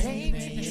Baby,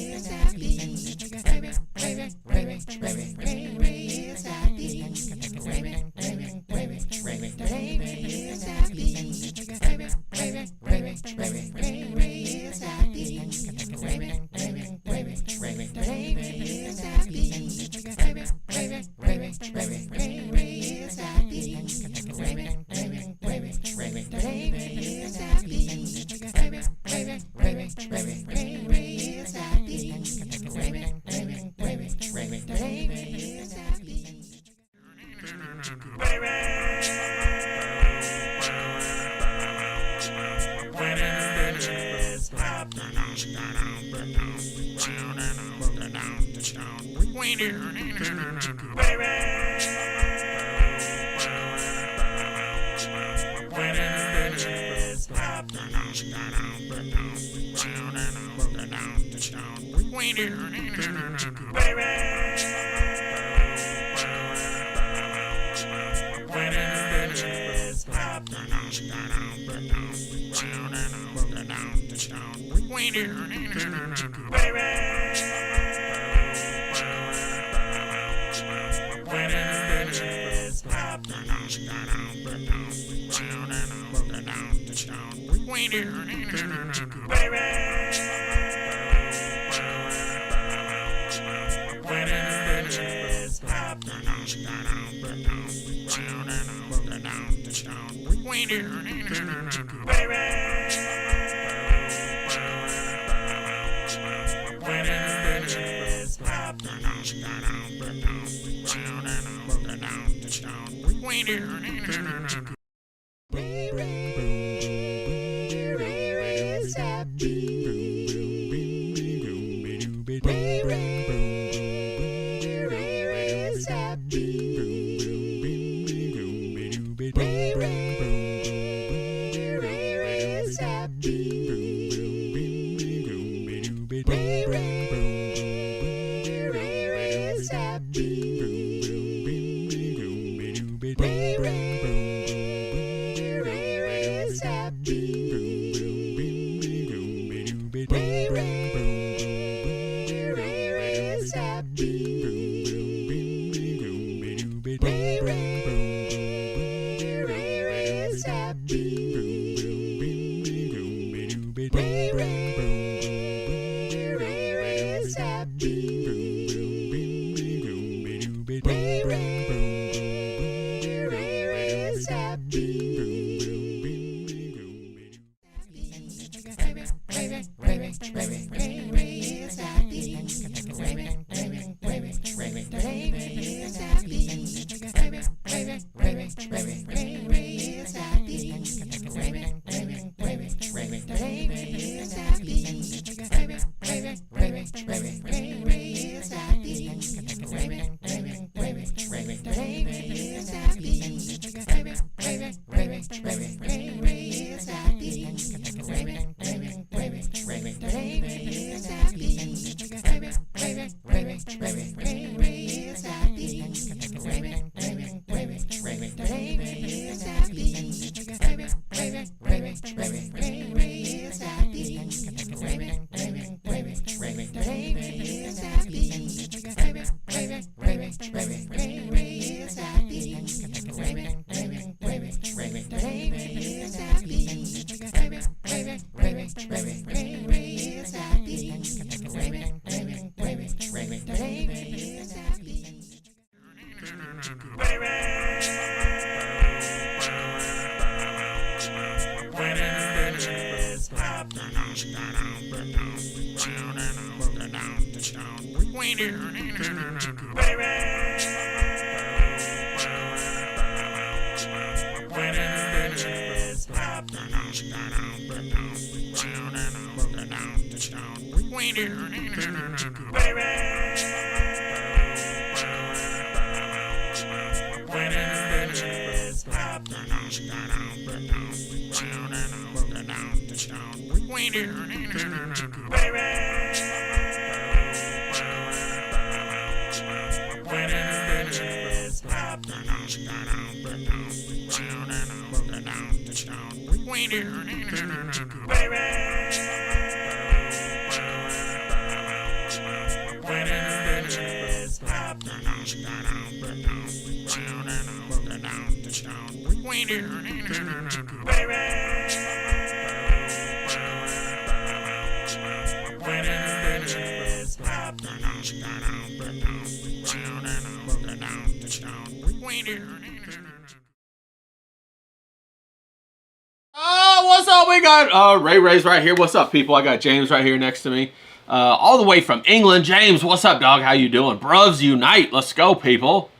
What's up? We got Ray's right here. What's up, people? I got James right here next to me. All the way from England. James, what's up, dog? How you doing? Bruvs Unite. Let's go, people.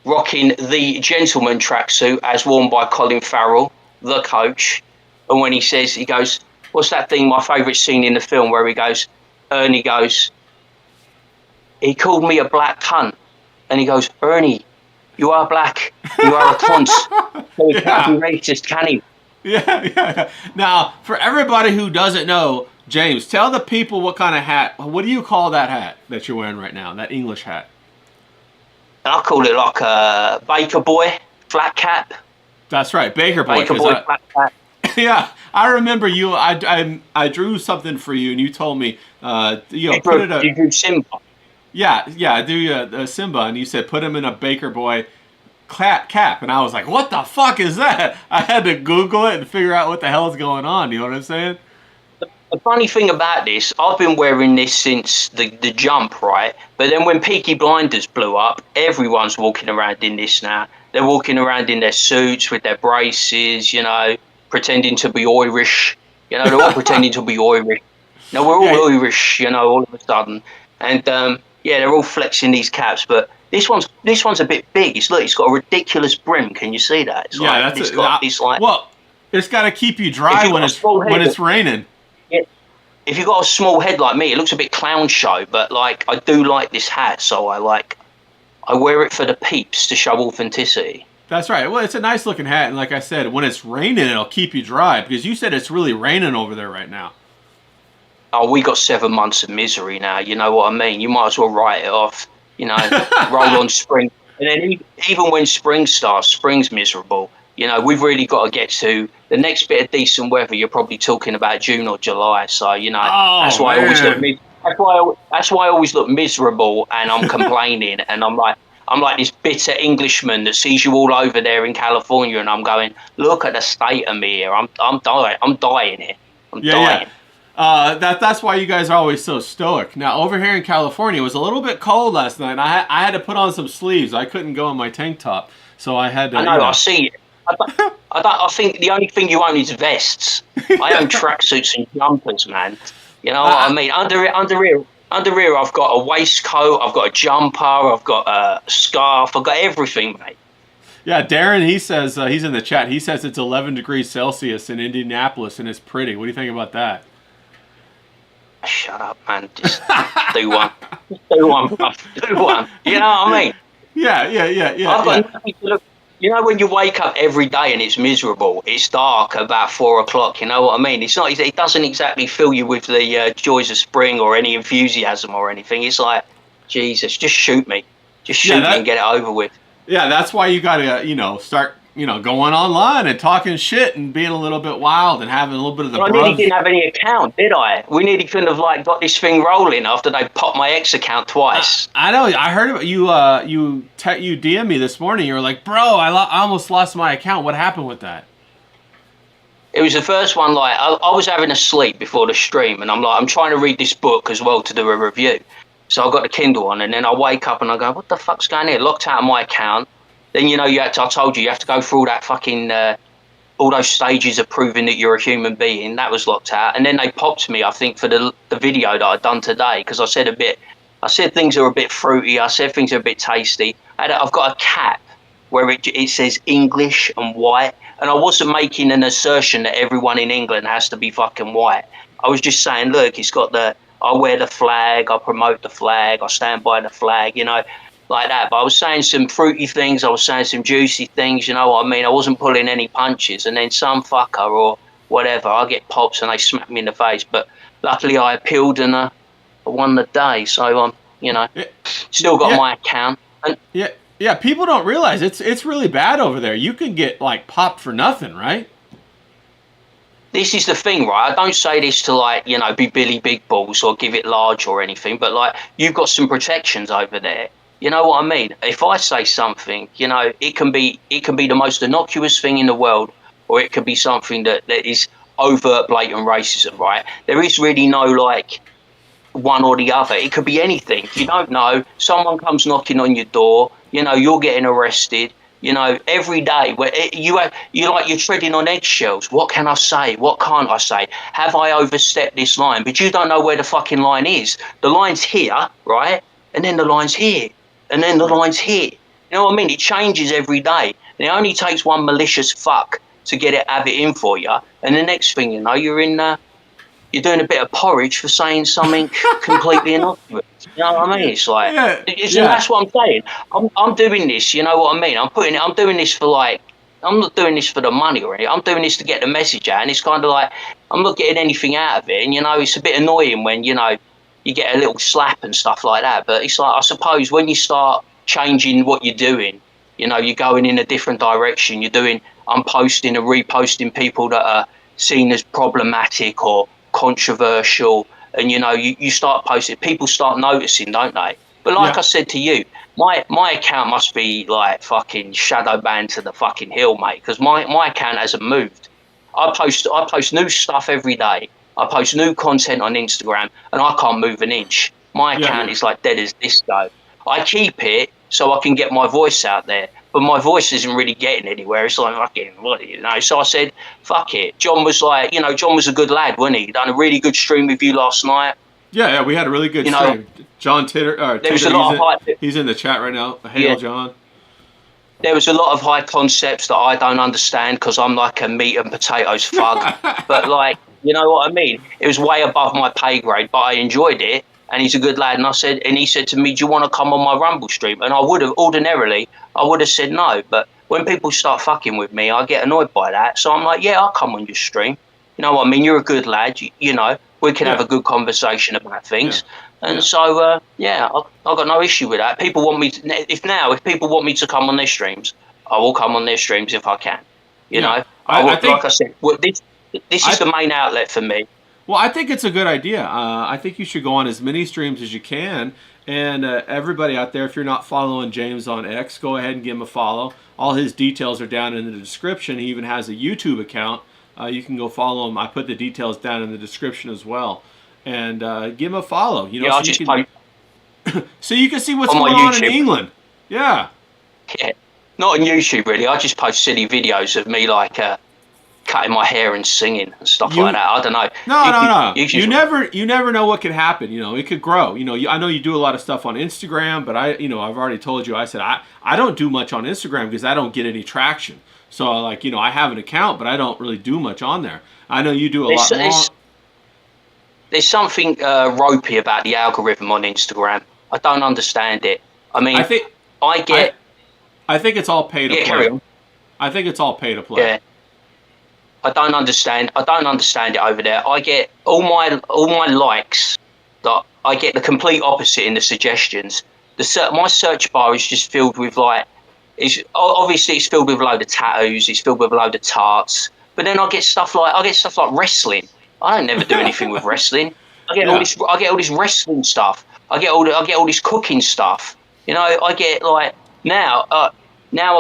Rocking the gentleman tracksuit as worn by Colin Farrell, the coach. And when he says, he goes, what's that thing? My favourite scene in the film where Ernie goes, he called me a black cunt, and he goes, Ernie, you are black, you are a cunt. So he can't be racist, can he? Yeah. Now, for everybody who doesn't know, James, tell the people what kind of hat. What do you call that hat that you're wearing right now? That English hat. I call it like a Baker Boy flat cap. That's right, Baker Boy. Baker Boy flat cap. Yeah, I remember you. I drew something for you, and you told me, put it You drew Simba. Yeah, I do Simba, and you said put him in a Baker Boy cap, and I was like, what the fuck is that? I had to Google it and figure out what the hell's going on. You know what I'm saying? The funny thing about this, I've been wearing this since the jump, right? But then when Peaky Blinders blew up, everyone's walking around in this now. They're walking around in their suits with their braces, pretending to be Irish. They're all pretending to be Irish. No, we're all Irish, all of a sudden. And they're all flexing these caps. But this one's a bit big. It's got a ridiculous brim. Can you see that? Well, it's got to keep you dry when it's raining. If you've got a small head like me, it looks a bit clown show, but I do like this hat, so I wear it for the peeps to show authenticity. That's right. Well, it's a nice looking hat, and like I said, when it's raining, it'll keep you dry, because you said it's really raining over there right now. Oh, we got 7 months of misery now, you know what I mean? You might as well write it off, roll on spring. And then even when spring starts, spring's miserable. We've really got to get to the next bit of decent weather. You're probably talking about June or July. So, that's why I always look miserable, and I'm complaining, and I'm like this bitter Englishman that sees you all over there in California, and I'm going, look at the state of me here. I'm dying. I'm dying here. I'm dying. That's why you guys are always so stoic. Now, over here in California, it was a little bit cold last night. I had to put on some sleeves. I couldn't go in my tank top, so I had to. I know. I see it. I think the only thing you own is vests. I own tracksuits and jumpers, man. You know what I mean? Under here, I've got a waistcoat, I've got a jumper, I've got a scarf, I've got everything, mate. Yeah, Darren, he says, he's in the chat, he says it's 11 degrees Celsius in Indianapolis, and it's pretty. What do you think about that? Shut up, man. Just do one. Just do one, bro. Do one. You know what I mean? Yeah. I've got nothing to look. When you wake up every day and it's miserable, it's dark about 4 o'clock, you know what I mean? It doesn't exactly fill you with the joys of spring or any enthusiasm or anything. It's like, Jesus, just shoot me. Just shoot me and get it over with. Yeah, that's why you gotta, start, going online and talking shit and being a little bit wild and having a little bit of the I nearly didn't have any account, did I? We nearly couldn't have got this thing rolling after they popped my ex account twice. I know. I heard about you. You DM me this morning. You were like, "Bro, I almost lost my account. What happened with that?" It was the first one. I was having a sleep before the stream, and I'm trying to read this book as well to do a review. So I got the Kindle on, and then I wake up and I go, "What the fuck's going on?" Locked out of my account. Then I told you have to go through all that fucking all those stages of proving that you're a human being. That was locked out, and then they popped me, I think, for the video that I'd done today, because I said things are a bit fruity. I said things are a bit tasty. I've got a cap where it says English and white, and I wasn't making an assertion that everyone in England has to be fucking white. I was just saying, look, it's got I wear the flag, I promote the flag, I stand by the flag, like that. But I was saying some fruity things, I was saying some juicy things, you know what I mean? I wasn't pulling any punches, and then some fucker or whatever, I get pops and they smack me in the face. But luckily I appealed and I won the day, so still got my account. And yeah, people don't realize it's really bad over there. You can get popped for nothing, right? This is the thing, right? I don't say this to be Billy Big Balls or give it large or anything, but you've got some protections over there. You know what I mean? If I say something, it can be the most innocuous thing in the world, or it could be something that is overt, blatant racism, right? There is really no one or the other. It could be anything. You don't know. Someone comes knocking on your door. You're getting arrested. Every day where you're treading on eggshells. What can I say? What can't I say? Have I overstepped this line? But you don't know where the fucking line is. The line's here, right? And then the line's here. And then the line's here. You know what I mean? It changes every day. And it only takes one malicious fuck to have it in for you. And the next thing you know, you're in you're doing a bit of porridge for saying something completely innocuous. You know what I mean? It's like, Yeah, and that's what I'm saying. I'm doing this. You know what I mean? I'm doing this for like, I'm not doing this for the money or anything. I'm doing this to get the message out, and it's kind of like I'm not getting anything out of it. And it's a bit annoying when you get a little slap and stuff like that. But it's like, I suppose when you start changing what you're doing, you're going in a different direction. I'm posting and reposting people that are seen as problematic or controversial, and you start posting, people start noticing, don't they? But like I said to you, my account must be like fucking shadow banned to the fucking hill, mate, because my account hasn't moved. I post new stuff every day. I post new content on Instagram, and I can't move an inch. My account is like dead as disco. I keep it so I can get my voice out there, but my voice isn't really getting anywhere. It's like fucking what. So I said, fuck it. John was like, John was a good lad, wasn't he? He done a really good stream with you last night. Yeah, we had a really good stream. John Titter, there was a lot of hype. He's in the chat right now. Hail, John. There was a lot of high concepts that I don't understand because I'm like a meat and potatoes thug. But like, you know what I mean? It was way above my pay grade, but I enjoyed it. And he's a good lad. And he said to me, "Do you want to come on my Rumble stream?" And I would have said no. But when people start fucking with me, I get annoyed by that. So I'm like, yeah, I'll come on your stream. You know what I mean? You're a good lad. We can have a good conversation about things. Yeah. And so, I've got no issue with that. People want me to, if people want me to come on their streams, I will come on their streams if I can. I think, like I said, this is the main outlet for me. Well, I think it's a good idea. I think you should go on as many streams as you can. And everybody out there, if you're not following James on X, go ahead and give him a follow. All his details are down in the description. He even has a YouTube account. You can go follow him. I put the details down in the description as well. And give him a follow. I'll just post. So you can see what's going on in England. Yeah. Yeah. Not on YouTube, really. I just post silly videos of me, like, cutting my hair and singing and stuff like that. I don't know. No. You never know what could happen. It could grow. I know you do a lot of stuff on Instagram, but I've already told you. I said I don't do much on Instagram because I don't get any traction. So I have an account, but I don't really do much on there. I know you do a lot more. There's something ropey about the algorithm on Instagram. I don't understand it. I mean, I think it's all pay to play. Carry on. I think it's all pay to play. Yeah. I don't understand it over there. I get all my likes. That I get the complete opposite in the suggestions. My search bar is just filled with it's filled with a load of tattoos. It's filled with a load of tarts. But then I get stuff like wrestling. I don't never do anything with wrestling. I get all this wrestling stuff. I get all this cooking stuff. I get like now I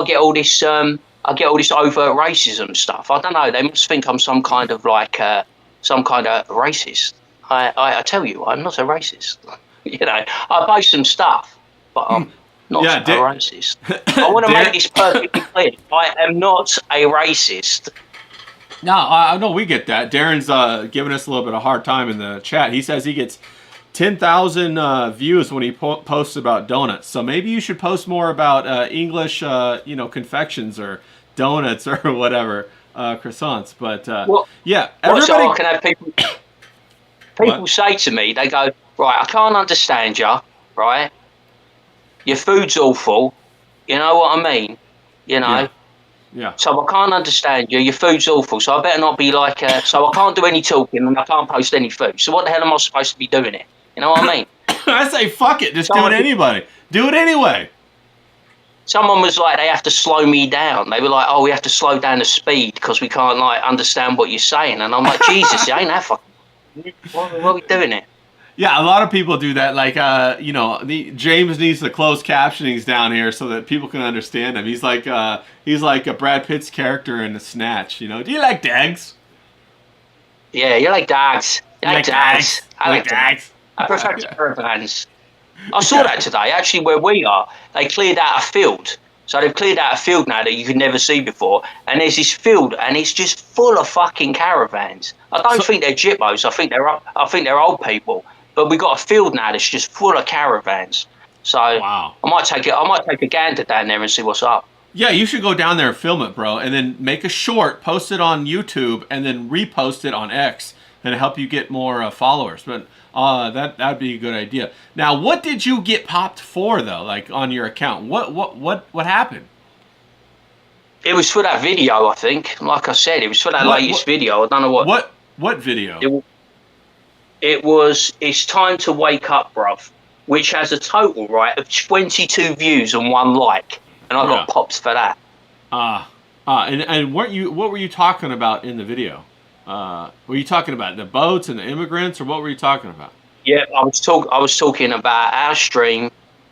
get all this overt racism stuff. I don't know. They must think I'm some kind of racist. I tell you, I'm not a racist. I post some stuff, but I'm not a racist. I want to make this perfectly clear. I am not a racist. No, we get that. Darren's giving us a little bit of a hard time in the chat. He says he gets 10,000 views when he posts about donuts. So maybe you should post more about English, confections or donuts or whatever, croissants. But everybody can have people say to me, they go, right, I can't understand you, right? Your food's awful. You know what I mean? Yeah. So I can't understand you. Your food's awful. So I better not be like. So I can't do any talking and I can't post any food. So what the hell am I supposed to be doing it? You know what I mean? I say fuck it. Just do it anybody. Do it anyway. Someone was like, they have to slow me down. They were like, oh, we have to slow down the speed because we can't understand what you're saying. And I'm like, Jesus, it ain't that fucking. Why are we doing it? Yeah, a lot of people do that. Like, James needs the closed captionings down here so that people can understand him. He's like a Brad Pitt's character in The Snatch. Do you like dogs? Yeah, you like dogs. You like dogs. I like dogs. I prefer caravans. I saw that today. Actually, where we are, they cleared out a field. So they've cleared out a field now that you could never see before. And there's this field, and it's just full of fucking caravans. I don't think they're jippos. I think they're old people. But we got a field now that's just full of caravans. So wow. I might take a gander down there and see what's up. Yeah, you should go down there and film it, bro, and then make a short, post it on YouTube, and then repost it on X. and help you get more followers. But that'd be a good idea. Now, what did you get popped for though? Like on your account, what happened? It was for that video, I think. Like I said, it was for that What latest what video. I don't know what. what video? It, it was. It's time to wake up, bruv, which has a total right of 22 views and 1 like, and I Yeah. got pops for that. And weren't you? What were you talking about in the video? Were you talking about the boats and the immigrants, or what were you talking about? Yeah, I was talking about our stream.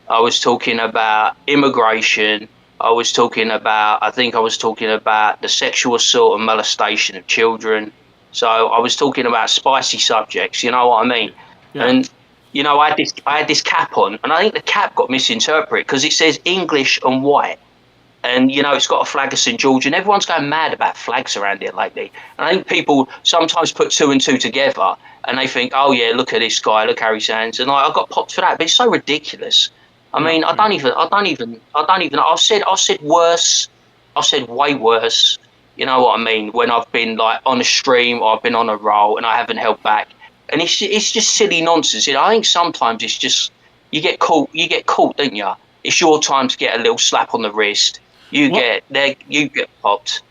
I was talking about immigration. I was talking about. I think I was talking about the sexual assault and molestation of children. So I was talking about spicy subjects. You know what I mean? Yeah. And I had this cap on, and I think the cap got misinterpreted because it says English and white. And it's got a flag of St George, and everyone's going mad about flags around here lately. And I think people sometimes put two and two together, and they think, "Oh yeah, look at this guy, look how he sounds." And I got popped for that, but it's so ridiculous. I Yeah. mean, I don't even. I said worse. I said way worse. You know what I mean? When I've been like on a stream or I've been on a roll and I haven't held back, and it's just silly nonsense. I think sometimes it's just you get caught. You get caught, don't you? It's your time to get a little slap on the wrist. What You get popped.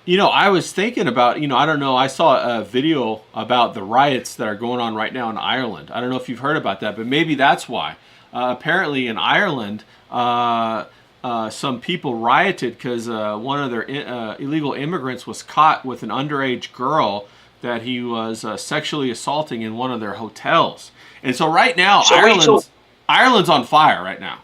I was thinking about, I don't know, I saw a video about the riots that are going on right now in Ireland. I don't know if you've heard about that, but maybe that's why. Apparently in Ireland, some people rioted because one of their illegal immigrants was caught with an underage girl that he was sexually assaulting in one of their hotels. And so right now, So Ireland's on fire right now.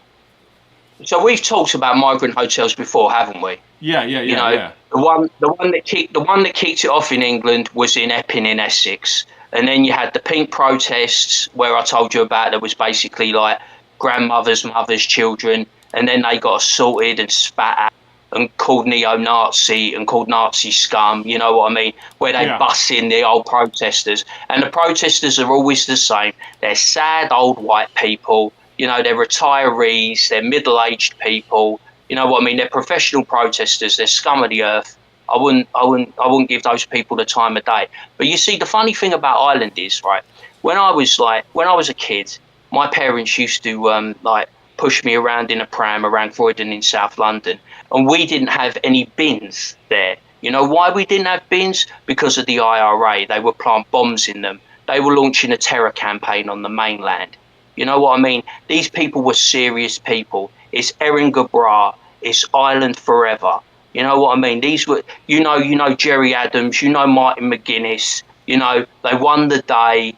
we've talked about migrant hotels before, haven't we? Yeah, yeah. The one that kicked it off in England was in Epping in Essex, and then you had the pink protests where I told you about. That was basically like grandmothers, mothers, children, and then they got assaulted and spat at and called neo-Nazi and called Nazi scum. You know what I mean? Where they Yeah. bust in the old protesters, and the protesters are always the same. They're sad old white people. They're retirees, they're middle-aged people. You know what I mean? They're professional protesters. They're scum of the earth. I wouldn't give those people the time of day. But you see, the funny thing about Ireland is, right? When I was a kid, my parents used to like push me around in a pram around Croydon in South London, and we didn't have any bins there. You know why we didn't have bins? Because of the IRA. They would plant bombs in them. They were launching a terror campaign on the mainland. You know what I mean? These people were serious people. It's Erin Gabra. It's Ireland forever. You know what I mean? These were, Jerry Adams. Martin McGuinness. They won the day.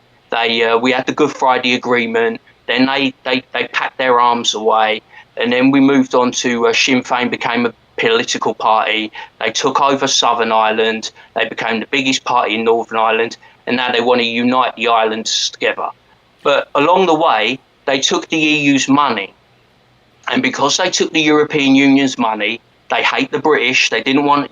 We had the Good Friday Agreement. Then they packed their arms away, and then we moved on to Sinn Féin became a political party. They took over Southern Ireland. They became the biggest party in Northern Ireland, and now they want to unite the islands together. But along the way, they took the EU's money. And because they took the European Union's money, they hate the British. They didn't want,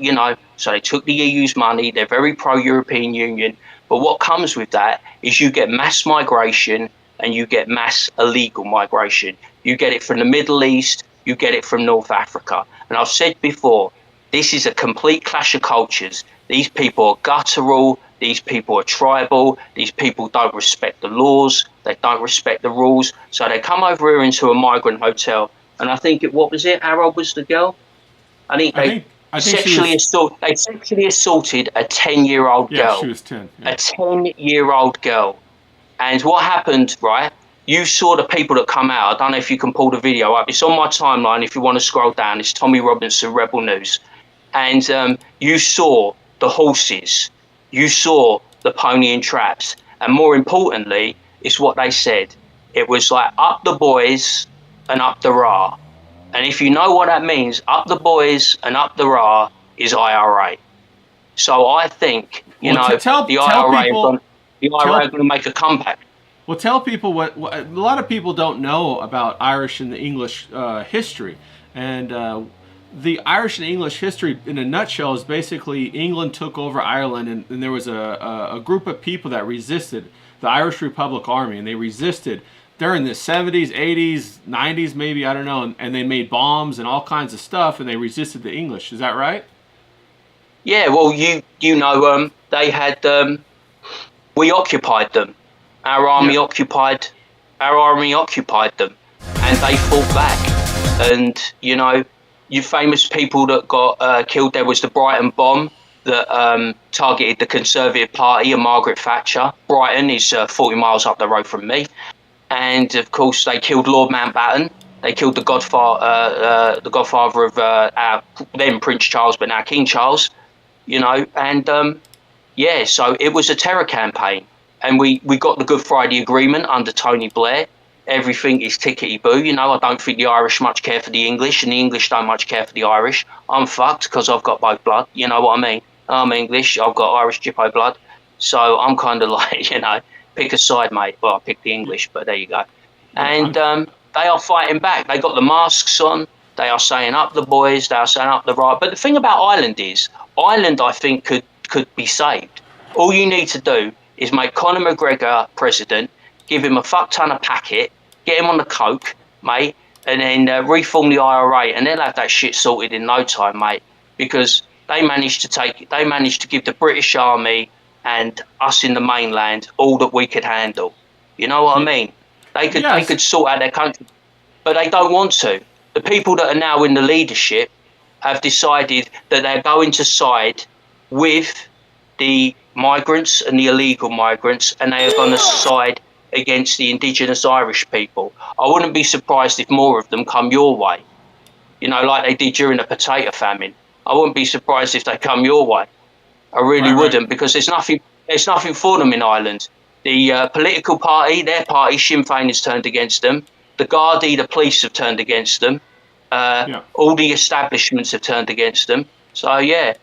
so they took the EU's money. They're very pro-European Union. But what comes with that is you get mass migration and you get mass illegal migration. You get it from the Middle East. You get it from North Africa. And I've said before, this is a complete clash of cultures. These people are guttural. These people are tribal. These people don't respect the laws. They don't respect the rules. So they come over here into a migrant hotel. And I think what was it? Harold was the girl. I think I think she was. they sexually assaulted a 10-year-old Yeah, girl. she was 10. Yeah. A 10-year-old girl. And what happened, right? You saw the people that come out. I don't know if you can pull the video up. It's on my timeline. If you want to scroll down, it's Tommy Robinson, Rebel News. And you saw the horses. You saw the pony and traps. And more importantly, it's what they said. It was like up the boys and up the Ra. And if you know what that means, up the boys and up the Ra is IRA. So I think, Well, the IRA are going to make a comeback. Well, tell people what a lot of people don't know about Irish and the English history. And the Irish and English history, in a nutshell, is basically England took over Ireland, and there was a group of people that resisted the Irish Republic Army, and they resisted during the 70s, 80s, 90s, maybe, I don't know, and they made bombs and all kinds of stuff, and they resisted the English. Is that right? Yeah, well, they had we occupied them. Our army Yeah. occupied. Our army occupied them, and they fought back. And you know, you famous people that got killed. There was the Brighton bomb that targeted the Conservative Party and Margaret Thatcher. Brighton is 40 miles up the road from me, and of course they killed Lord Mountbatten. They killed the godfather of our then Prince Charles, but now King Charles. You know, and yeah, so it was a terror campaign, and we got the Good Friday Agreement under Tony Blair. Everything is tickety-boo. You know, I don't think the Irish much care for the English, and the English don't much care for the Irish. I'm fucked because I've got both blood. You know what I mean? I'm English. I've got Irish Gippo blood. So I'm kind of like, you know, pick a side, mate. Well, I picked the English, but there you go. And they are fighting back. They got the masks on. They are saying up the boys. They are saying up the right. But the thing about Ireland is, Ireland, I think, could be saved. All you need to do is make Conor McGregor president, give him a fuck ton of packet, get him on the coke, mate, and then reform the IRA, and they'll have that shit sorted in no time, mate. Because they managed to give the British Army and us in the mainland all that we could handle. You know what I mean? They could sort out their country, but they don't want to. The people that are now in the leadership have decided that they're going to side with the migrants and the illegal migrants, and they are going to side against the indigenous Irish people. I wouldn't be surprised if more of them come your way, you know, like they did during the potato famine. I wouldn't be surprised if they come your way. I really wouldn't, because there's nothing for them in Ireland. The political party, their party, Sinn Féin, has turned against them. The Gardaí, the police, have turned against them. All the establishments have turned against them. So yeah,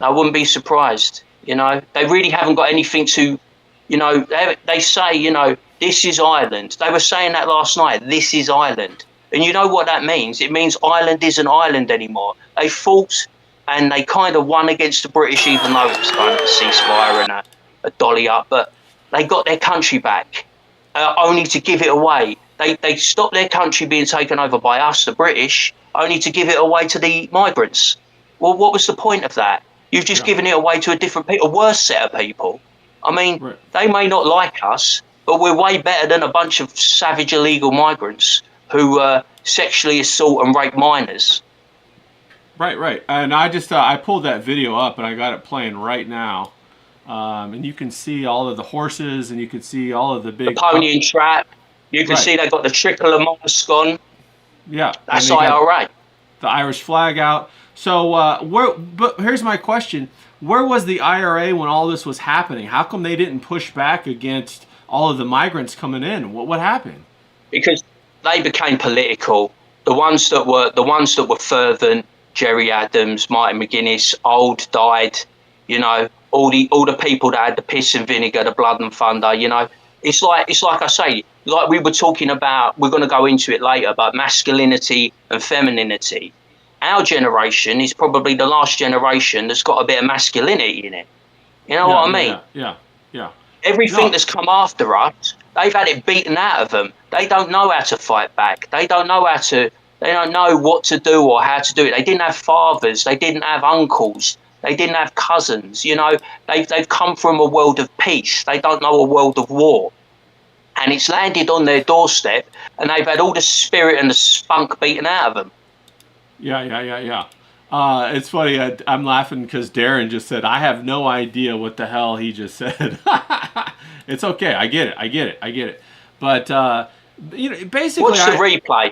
I wouldn't be surprised. You know, they really haven't got anything to, you know, they say, you know, this is Ireland. They were saying that last night, this is Ireland. And you know what that means? It means Ireland isn't Ireland anymore. They fought and they kind of won against the British, even though it was kind of a ceasefire and a dolly up, but they got their country back, only to give it away. They stopped their country being taken over by us, the British, only to give it away to the migrants. Well, what was the point of that? You've just given it away to a worse set of people. I mean, they may not like us, but we're way better than a bunch of savage illegal migrants who sexually assault and rape minors. Right. And I just I pulled that video up and I got it playing right now. And you can see all of the horses, and you can see all of the big... The pony and trap. You can see they've got the tricolor mask on. Yeah. That's IRA. The Irish flag out. So, but here's my question. Where was the IRA when all this was happening? How come they didn't push back against all of the migrants coming in? What happened? Because they became political. The ones that were fervent, Jerry Adams, Martin McGuinness, old, died, you know, all the people that had the piss and vinegar, the blood and thunder, you know. It's like I say, like we were talking about, we're going to go into it later, but masculinity and femininity. Our generation is probably the last generation that's got a bit of masculinity in it. You know what I mean? Yeah. Everything that's come after us, they've had it beaten out of them. They don't know how to fight back. They don't know what to do or how to do it. They didn't have fathers. They didn't have uncles. They didn't have cousins. You know, they've come from a world of peace. They don't know a world of war. And it's landed on their doorstep, and they've had all the spirit and the spunk beaten out of them. Yeah. It's funny. I'm laughing because Darren just said, I have no idea what the hell he just said. It's okay. I get it. But, you know, basically... What's the replay?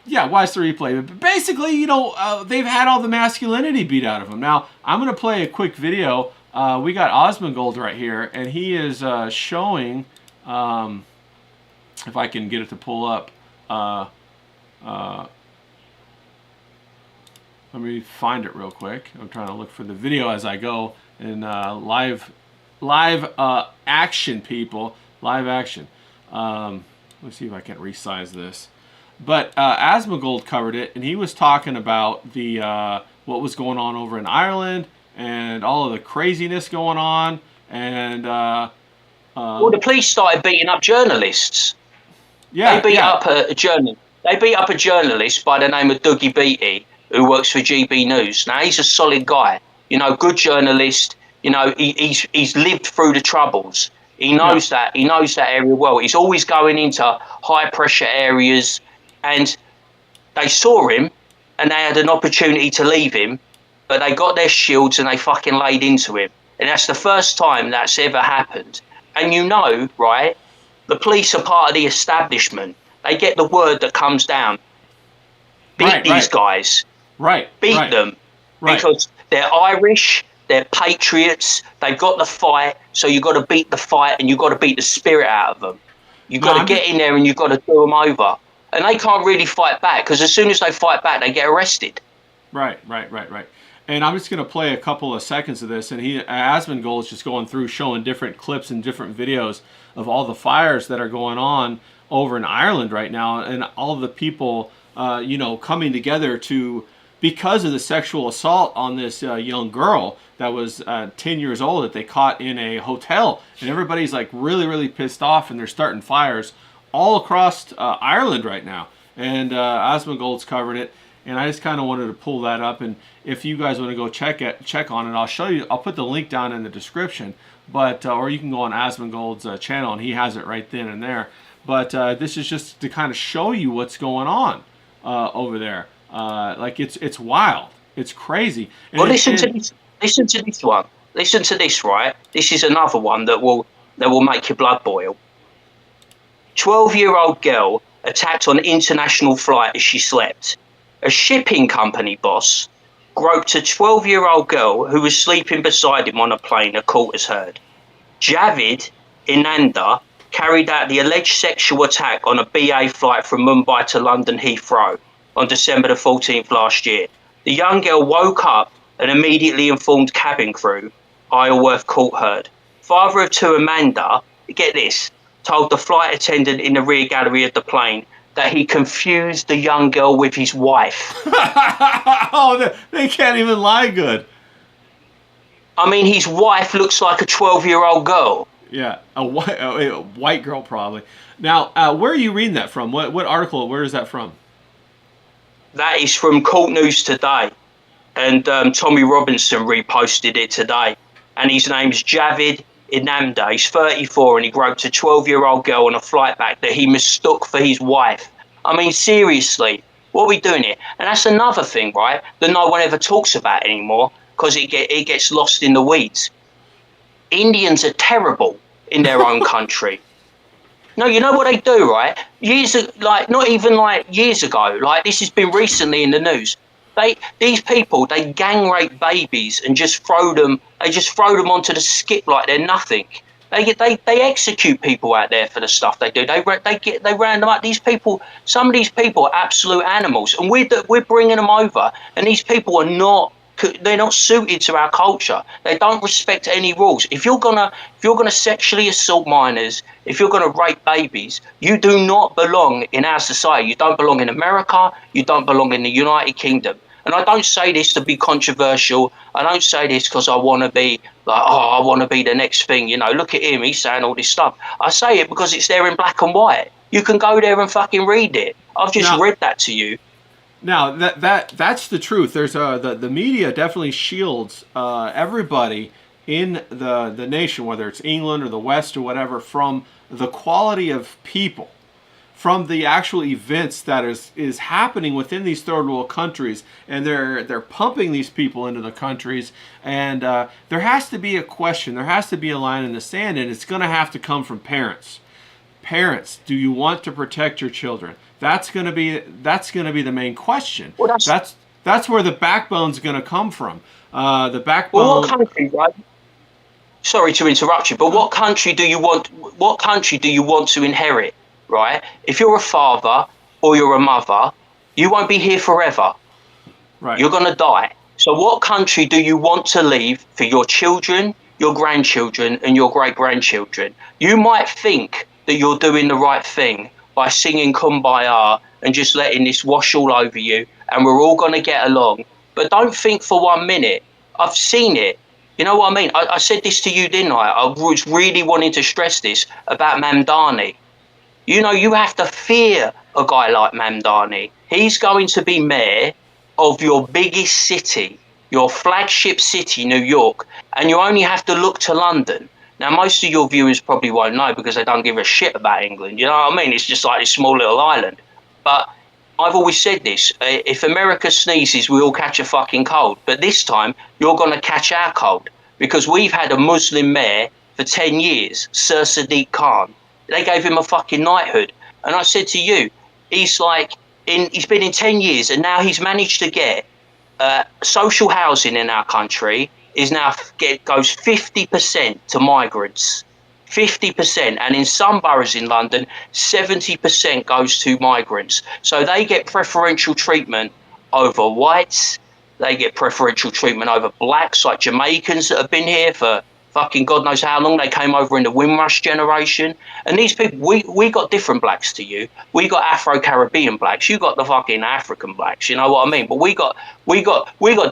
Yeah, watch the replay. But basically, you know, they've had all the masculinity beat out of them. Now, I'm going to play a quick video. We got Osmongold right here, and he is showing, if I can get it to pull up, let me find it real quick. I'm trying to look for the video as I go. And live action, people. Live action. Let's see if I can resize this. But Asmongold covered it, and he was talking about the what was going on over in Ireland and all of the craziness going on. And well, the police started beating up journalists. Yeah, they beat up a journalist. They beat up a journalist by the name of Dougie Beattie, who works for GB News. Now, he's a solid guy, you know, good journalist. You know, he's lived through the Troubles. He knows that. He knows that area well. He's always going into high pressure areas, and they saw him, and they had an opportunity to leave him, but they got their shields and they fucking laid into him. And that's the first time that's ever happened. And you know, right? The police are part of the establishment. They get the word that comes down. Beat these guys. Beat them. Because they're Irish, they're patriots, they've got the fight, so you've got to beat the fight and you've got to beat the spirit out of them. You've got to get in there and you've got to do them over. And they can't really fight back, because as soon as they fight back, they get arrested. Right. And I'm just going to play a couple of seconds of this, and Asmongold is just going through showing different clips and different videos of all the fires that are going on over in Ireland right now, and all of the people, coming together because of the sexual assault on this young girl that was 10 years old that they caught in a hotel, and everybody's like really, really pissed off, and they're starting fires all across Ireland right now, and Asmongold's covering it. And I just kind of wanted to pull that up, and if you guys want to go check on it, I'll show you. I'll put the link down in the description, but or you can go on Asmongold's channel, and he has it right then and there. But this is just to kind of show you what's going on over there. Like it's wild, it's crazy. And well, listen to this. Listen to this one. Listen to this. Right, this is another one that will make your blood boil. 12-year-old girl attacked on international flight as she slept. A shipping company boss groped a 12-year-old girl who was sleeping beside him on a plane, a court has heard. Javid Inanda carried out the alleged sexual attack on a BA flight from Mumbai to London Heathrow on December the 14th last year. The young girl woke up and immediately informed cabin crew, Isleworth court heard. Father of two, Amanda, get this, told the flight attendant in the rear gallery of the plane that he confused the young girl with his wife. Oh, they can't even lie good. I mean, his wife looks like a 12-year-old girl. Yeah, a white girl probably. Now, where are you reading that from? What article? Where is that from? That is from Court News Today. And Tommy Robinson reposted it today. And his name's Javid Inamda. He's 34 and he groped a 12-year-old girl on a flight back that he mistook for his wife. I mean, seriously, what are we doing here? And that's another thing, right, that no one ever talks about anymore because it gets lost in the weeds. Indians are terrible in their own country. No, you know what they do, right? Not even years ago, like this has been recently in the news. These people, they gang rape babies and just throw them onto the skip like they're nothing. They execute people out there for the stuff they do. They round them up. Some of these people are absolute animals, and we're bringing them over. And these people they're not suited to our culture. They don't respect any rules. If you're gonna sexually assault minors, if you're gonna rape babies, you do not belong in our society. You don't belong in America. You don't belong in the United Kingdom. And I don't say this to be controversial. I don't say this because I want to be I want to be the next thing. Look at him. He's saying all this stuff. I say it because it's there in black and white. You can go there and fucking read it. I've just read that to you. Now that's the truth. There's the media definitely shields everybody in the nation, whether it's England or the West or whatever, from the quality of people, from the actual events that is happening within these third world countries, and they're pumping these people into the countries, and there has to be a question, there has to be a line in the sand, and it's going to have to come from parents. Parents, do you want to protect your children? That's going to be the main question. Well, that's where the backbone's going to come from. The backbone. Well, what country, right? Sorry to interrupt you, but what country do you want? What country do you want to inherit? Right? If you're a father or you're a mother, you won't be here forever. Right. You're going to die. So what country do you want to leave for your children, your grandchildren, and your great-grandchildren? You might think that you're doing the right thing by singing Kumbaya and just letting this wash all over you, and we're all going to get along. But don't think for 1 minute. I've seen it. You know what I mean? I said this to you, didn't I? I was really wanting to stress this about Mamdani. You have to fear a guy like Mamdani. He's going to be mayor of your biggest city, your flagship city, New York, and you only have to look to London. Now, most of your viewers probably won't know because they don't give a shit about England. You know what I mean? It's just like this small little island. But I've always said this: if America sneezes, we all catch a fucking cold. But this time, you're going to catch our cold because we've had a Muslim mayor for 10 years, Sir Sadiq Khan. They gave him a fucking knighthood. And I said to you, he's like, he's been in 10 years and now he's managed to get social housing in our country is now goes 50% to migrants. 50%, and in some boroughs in London, 70% goes to migrants. So they get preferential treatment over whites. They get preferential treatment over blacks, like Jamaicans that have been here for fucking God knows how long. They came over in the Windrush generation. And these people, we got different blacks to you. We got Afro-Caribbean blacks. You got the fucking African blacks, you know what I mean? But we got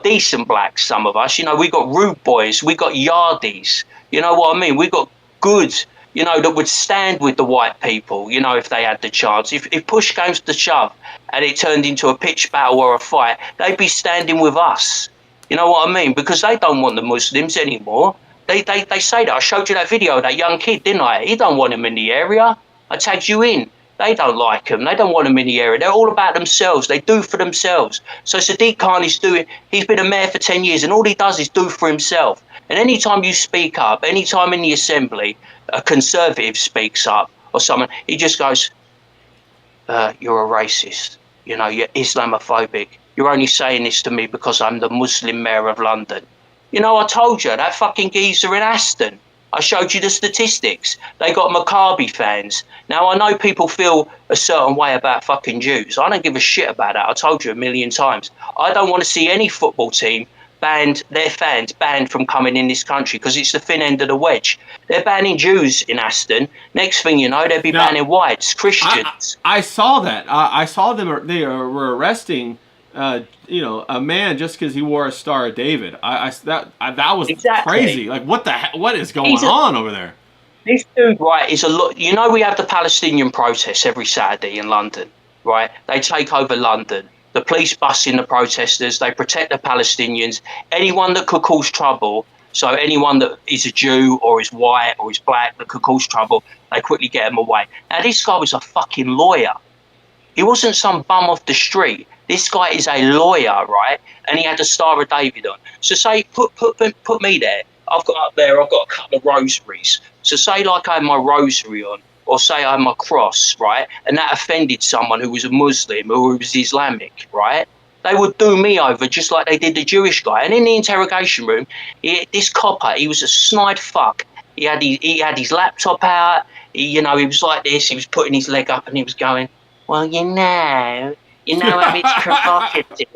decent blacks, some of us. You know, we got rude boys. We got yardies. You know what I mean? We got good, you know, that would stand with the white people, you know, if they had the chance. If push comes to shove and it turned into a pitch battle or a fight, they'd be standing with us. You know what I mean? Because they don't want the Muslims anymore. They say that. I showed you that video of that young kid, didn't I? He don't want him in the area. I tagged you in. They don't like him. They don't want him in the area. They're all about themselves. They do for themselves. So Sadiq Khan he's been a mayor for 10 years and all he does is do for himself. And anytime you speak up, anytime in the assembly, a conservative speaks up or someone, he just goes, you're a racist. You know, you're Islamophobic. You're only saying this to me because I'm the Muslim mayor of London. You know, I told you, that fucking geezer in Aston. I showed you the statistics. They got Maccabi fans. Now, I know people feel a certain way about fucking Jews. I don't give a shit about that. I told you a million times. I don't want to see any football team their fans banned from coming in this country because it's the thin end of the wedge. They're banning Jews in Aston. Next thing you know, they'll be banning whites, Christians. I saw that. I saw them. They were arresting, you know, a man just because he wore a Star of David. That was exactly crazy. Like, what the heck? What is going on over there? This dude, right, is a lot. You know, we have the Palestinian protests every Saturday in London, right? They take over London. The police bust in the protesters. They protect the Palestinians. Anyone that could cause trouble, so anyone that is a Jew or is white or is black that could cause trouble, they quickly get them away. Now, this guy was a fucking lawyer. He wasn't some bum off the street. This guy is a lawyer, right? And he had a Star of David on. So say, put me there. I've got a couple of rosaries. So say like I had my rosary on, or say I had my cross, right? And that offended someone who was a Muslim or who was Islamic, right? They would do me over just like they did the Jewish guy. And in the interrogation room, this copper, he was a snide fuck. He had his laptop out. He was like this. He was putting his leg up and he was going, well, you know it's provocative.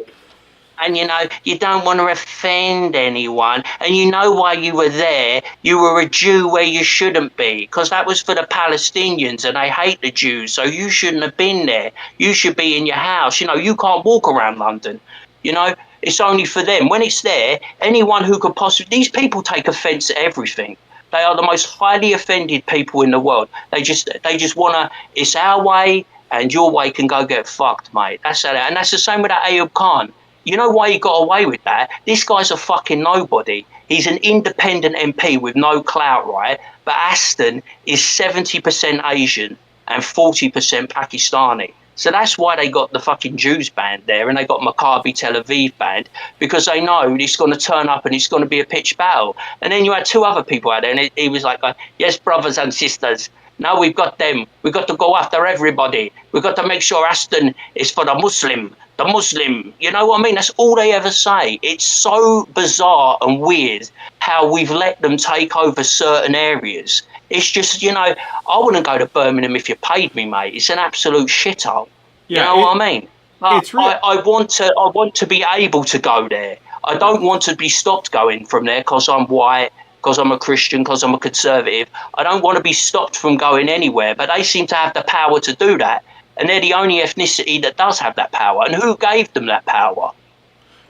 And, you don't want to offend anyone. And you know why you were there. You were a Jew where you shouldn't be. Because that was for the Palestinians and they hate the Jews. So you shouldn't have been there. You should be in your house. You can't walk around London. It's only for them. When it's there, anyone who could possibly... These people take offence at everything. They are the most highly offended people in the world. They just want to... It's our way and your way can go get fucked, mate. That's how. And that's the same with that Ayub Khan. You know why he got away with that? This guy's a fucking nobody. He's an independent MP with no clout, right? But Aston is 70% Asian and 40% Pakistani. So that's why they got the fucking Jews banned there and they got Maccabi Tel Aviv banned, because they know it's going to turn up and it's going to be a pitched battle. And then you had two other people out there and he was like, yes, brothers and sisters, now we've got them. We've got to go after everybody. We've got to make sure Aston is for the Muslim. The Muslim, you know what I mean? That's all they ever say. It's so bizarre and weird how we've let them take over certain areas. It's just, I wouldn't go to Birmingham if you paid me, mate. It's an absolute shithole. Yeah, you know what I mean? But I want to be able to go there. I don't want to be stopped going from there because I'm white, because I'm a Christian, because I'm a conservative. I don't want to be stopped from going anywhere, but they seem to have the power to do that. And they're the only ethnicity that does have that power. And who gave them that power?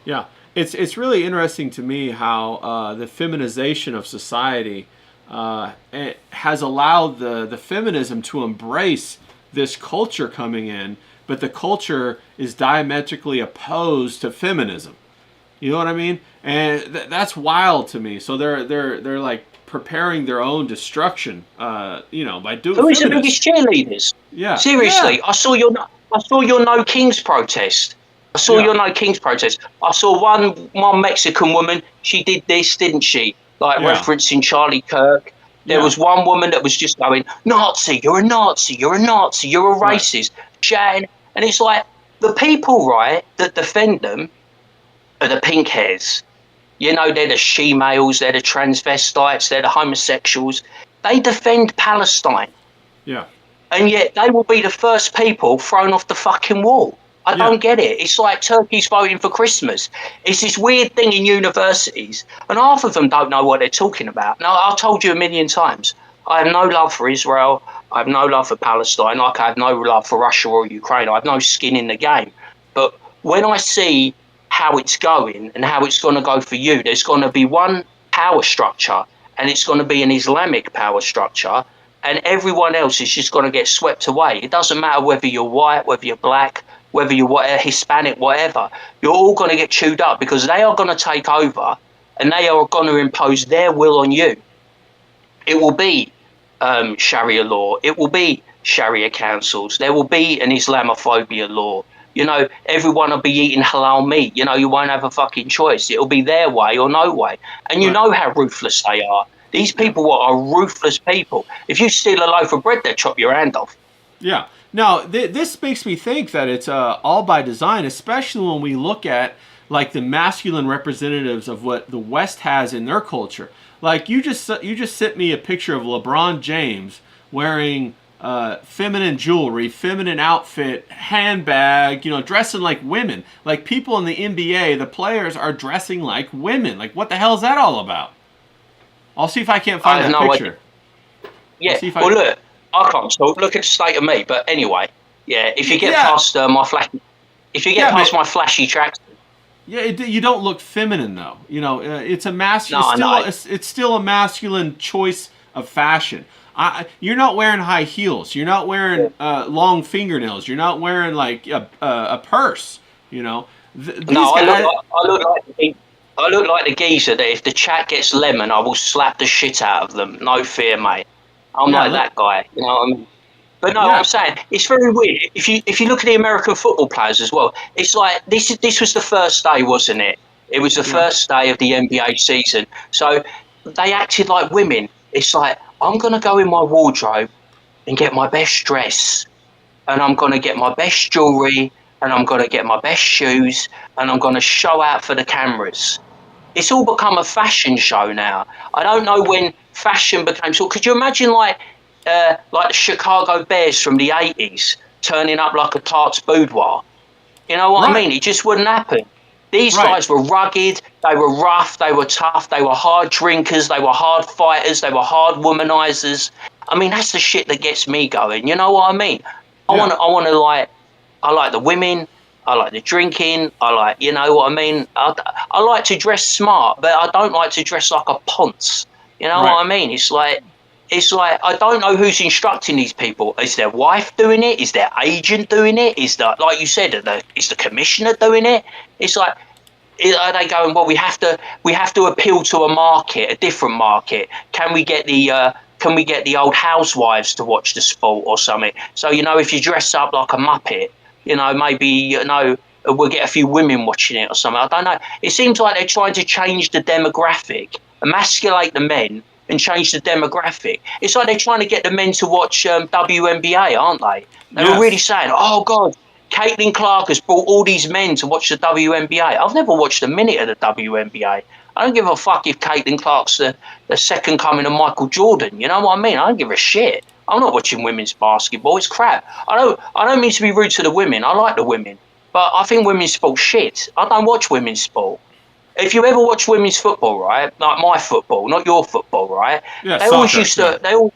Yeah, it's really interesting to me how the feminization of society it has allowed the feminism to embrace this culture coming in, but the culture is diametrically opposed to feminism. You know what I mean? And that's wild to me. So they're like preparing their own destruction. By doing Who is the feminists. biggest cheerleaders? Yeah, yeah, Seriously, I saw your No Kings protest. I saw yeah, your No Kings protest. I saw one Mexican woman. She did this, didn't she? Like yeah, referencing Charlie Kirk. There yeah. was one woman that was just going, Nazi, you're a Nazi, you're a Nazi, you're a Right. racist, shouting. And it's like the people, right, that defend them are the pink hairs. You know, they're the she-males, they're the transvestites, they're the homosexuals. They defend Palestine. Yeah, And yet they will be the first people thrown off the fucking wall. I yeah, don't get it. It's like turkeys voting for Christmas. It's this weird thing in universities, and half of them don't know what they're talking about. Now, I've told you a million times, I have no love for Israel. I have no love for Palestine. Like I have no love for Russia or Ukraine. I have no skin in the game. But when I see how it's going and how it's going to go for you, there's going to be one power structure, and it's going to be an Islamic power structure, and everyone else is just going to get swept away. It doesn't matter whether you're white, whether you're black, whether you're Hispanic, whatever. You're all going to get chewed up because they are going to take over and they are going to impose their will on you. It will be Sharia law. It will be Sharia councils. There will be an Islamophobia law. You know, everyone will be eating halal meat. You know, you won't have a fucking choice. It'll be their way or no way. And you right. know how ruthless they are. These Yeah, people are ruthless people. If you steal a loaf of bread, they'll chop your hand off. yeah. Now, this makes me think that it's all by design, especially when we look at like the masculine representatives of what the West has in their culture. Like you just sent me a picture of LeBron James wearing feminine jewelry, feminine outfit, handbag, dressing like women. Like people in the NBA, the players are dressing like women. Like what the hell is that all about? I'll see if I can't I find have that no idea. picture. I'll Yeah. see if Well, I. look, I can't talk. Look at the state of me. But anyway, yeah. If you get Yeah, past if you get yeah, past but my flashy tracks, yeah, you don't look feminine though. It's a no, It's I still know. it's still a masculine choice of fashion. You're not wearing high heels. You're not wearing long fingernails. You're not wearing like a purse. These No, guys. I look like the geezer that if the chat gets lemon, I will slap the shit out of them. No fear, mate. I'm Yeah, like that guy. You know what I mean? But no, I'm yeah, saying it's very weird. If you look at the American football players as well, it's like this was the first day, wasn't it? It was the yeah, first day of the NBA season. So they acted like women. It's like I'm gonna go in my wardrobe and get my best dress, and I'm gonna get my best jewelry, and I'm gonna get my best shoes, and I'm gonna show out for the cameras. It's all become a fashion show now. I don't know when fashion became so. Could you imagine like the Chicago Bears from the '80s turning up like a Clark's boudoir? You know what I right, mean? It just wouldn't happen. These right, guys were rugged, they were rough, they were tough, they were hard drinkers, they were hard fighters, they were hard womanizers. I mean, that's the shit that gets me going. You know what I mean? yeah, I like the women. I like the drinking. I like, you know what I mean? I like to dress smart, but I don't like to dress like a ponce. You know right. what I mean? It's like I don't know who's instructing these people. Is their wife doing it? Is their agent doing it? Is the like you said, is the commissioner doing it? It's like are they going? Well, we have to appeal to a market, a different market. Can we get the old housewives to watch the sport or something? So if you dress up like a muppet, maybe we'll get a few women watching it or something. I don't know. It seems like they're trying to change the demographic, emasculate the men, and change the demographic. It's like they're trying to get the men to watch WNBA, aren't they? They were really Yes. saying, "Oh God, Caitlin Clark has brought all these men to watch the WNBA." I've never watched a minute of the WNBA. I don't give a fuck if Caitlin Clark's the second coming of Michael Jordan. You know what I mean? I don't give a shit. I'm not watching women's basketball. It's crap. I don't mean to be rude to the women. I like the women, but I think women's sport shit. I don't watch women's sport. If you ever watch women's football, right, like my football, not your football, right, Yeah, they always soccer. used Yeah. to, they all,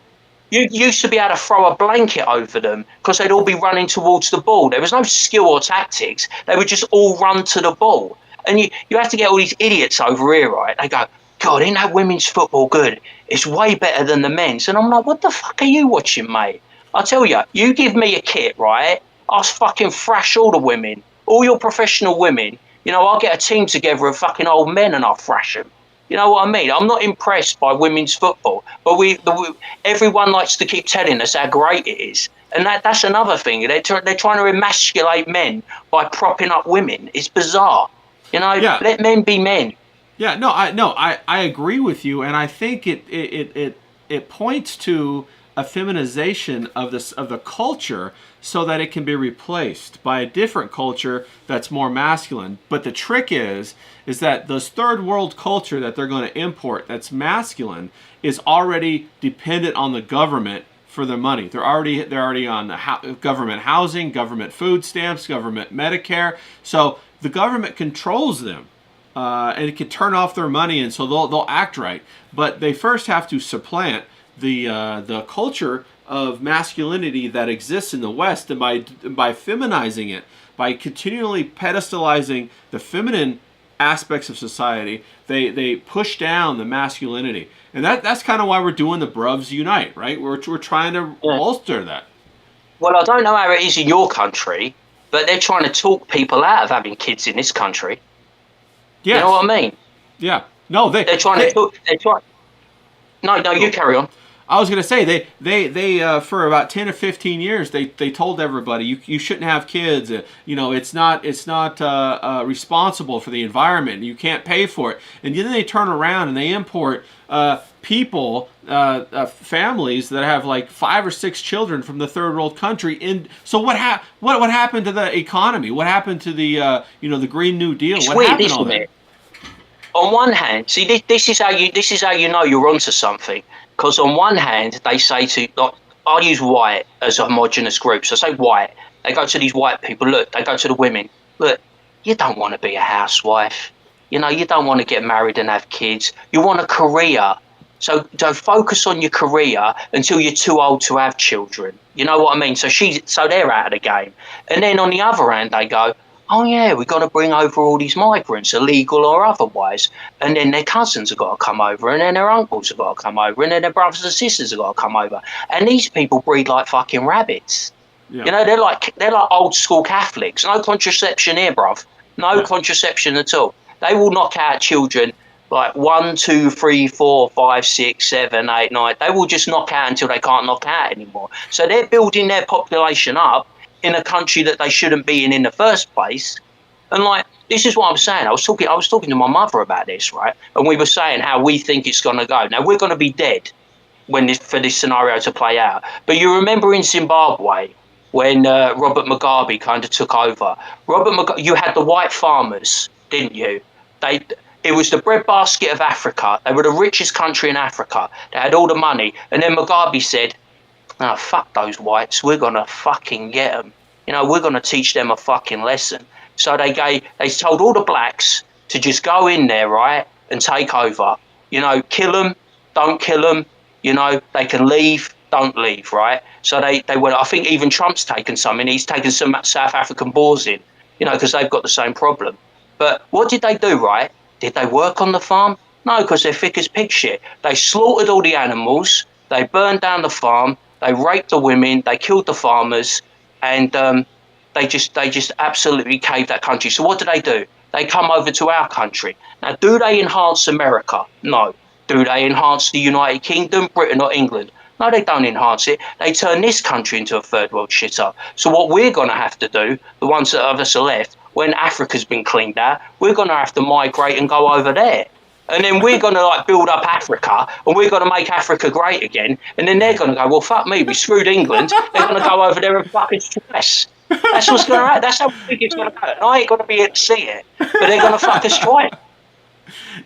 you used to be able to throw a blanket over them because they'd all be running towards the ball. There was no skill or tactics. They would just all run to the ball. And you have to get all these idiots over here, right? They go, God, ain't that women's football good? It's way better than the men's. And I'm like, what the fuck are you watching, mate? I tell you, you give me a kit, right? I'll fucking thrash all the women, all your professional women. I'll get a team together of fucking old men and I'll thrash them. You know what I mean? I'm not impressed by women's football, but everyone likes to keep telling us how great it is, and that's another thing. They're trying to emasculate men by propping up women. It's bizarre. You know, Yeah, let men be men. yeah, no, I agree with you, and I think it points to a feminization of the culture so that it can be replaced by a different culture that's more masculine. But the trick is that this third world culture that they're going to import that's masculine is already dependent on the government for their money. They're already on the government housing, government food stamps, government Medicare. So the government controls them, and it can turn off their money, and so they'll act right. But they first have to supplant the culture of masculinity that exists in the West, and by feminizing it, by continually pedestalizing the feminine aspects of society, they push down the masculinity, and that's kind of why we're doing the Bruvs Unite, right? We're trying to Yeah. bolster that. Well, I don't know how it is in your country, but they're trying to talk people out of having kids in this country. You know Yes, what I mean? yeah. No, They're trying to talk. They're trying. No, no, you carry on. I was gonna say they for about 10 or 15 years they told everybody you shouldn't have kids. It's not responsible for the environment. You can't pay for it. And then they turn around and they import people, families that have like 5 or 6 children from the third world country. So what happened to the economy? What happened to the Green New Deal? It's What weird, happened on isn't that? it? On one hand, see, this is how you know you're onto something. Because on one hand, they say to, like, I'll use white as a homogenous group. So say white. They go to these white people. Look, they go to the women. Look, you don't want to be a housewife. You know, you don't want to get married and have kids. You want a career. So don't focus on your career until you're too old to have children. You know what I mean? So they're out of the game. And then on the other hand, they go, oh yeah, we've got to bring over all these migrants, illegal or otherwise. And then their cousins have got to come over, and then their uncles have got to come over, and then their brothers and sisters have got to come over. And these people breed like fucking rabbits. Yeah, You know, they're like old school Catholics. No contraception here, bruv. No yeah, contraception at all. They will knock out children like 1, 2, 3, 4, 5, 6, 7, 8, 9. They will just knock out until they can't knock out anymore. So they're building their population up in a country that they shouldn't be in the first place. And like, this is what I'm saying. I was talking to my mother about this, right? And we were saying how we think it's going to go. Now we're going to be dead for this scenario to play out. But you remember in Zimbabwe when Robert Mugabe kind of took over. You had the white farmers, didn't you? It was the breadbasket of Africa. They were the richest country in Africa. They had all the money. And then Mugabe said, "Oh, fuck those whites. We're going to fucking get them. You know, we're going to teach them a fucking lesson." So they told all the blacks to just go in there, right, and take over. You know, kill them, don't kill them. You know, they can leave, don't leave, right? So they were, I think even Trump's taken some, and he's taken some South African boars in, you know, because they've got the same problem. But what did they do, right? Did they work on the farm? No, because they're thick as pig shit. They slaughtered all the animals, they burned down the farm, they raped the women, they killed the farmers, and they just absolutely caved that country. So what do? They come over to our country. Now, do they enhance America? No. Do they enhance the United Kingdom, Britain or England? No, they don't enhance it. They turn this country into a third world shitter. So what we're going to have to do, the ones that of us are left, when Africa's been cleaned out, we're going to have to migrate and go over there. And then we're going to like build up Africa, and we're going to make Africa great again. And then they're going to go, well, fuck me, we screwed England. They're going to go over there and fucking stress. That's what's going to happen. That's how we think it's going to happen. I ain't going to be able to see it, but they're going to fuck us twice.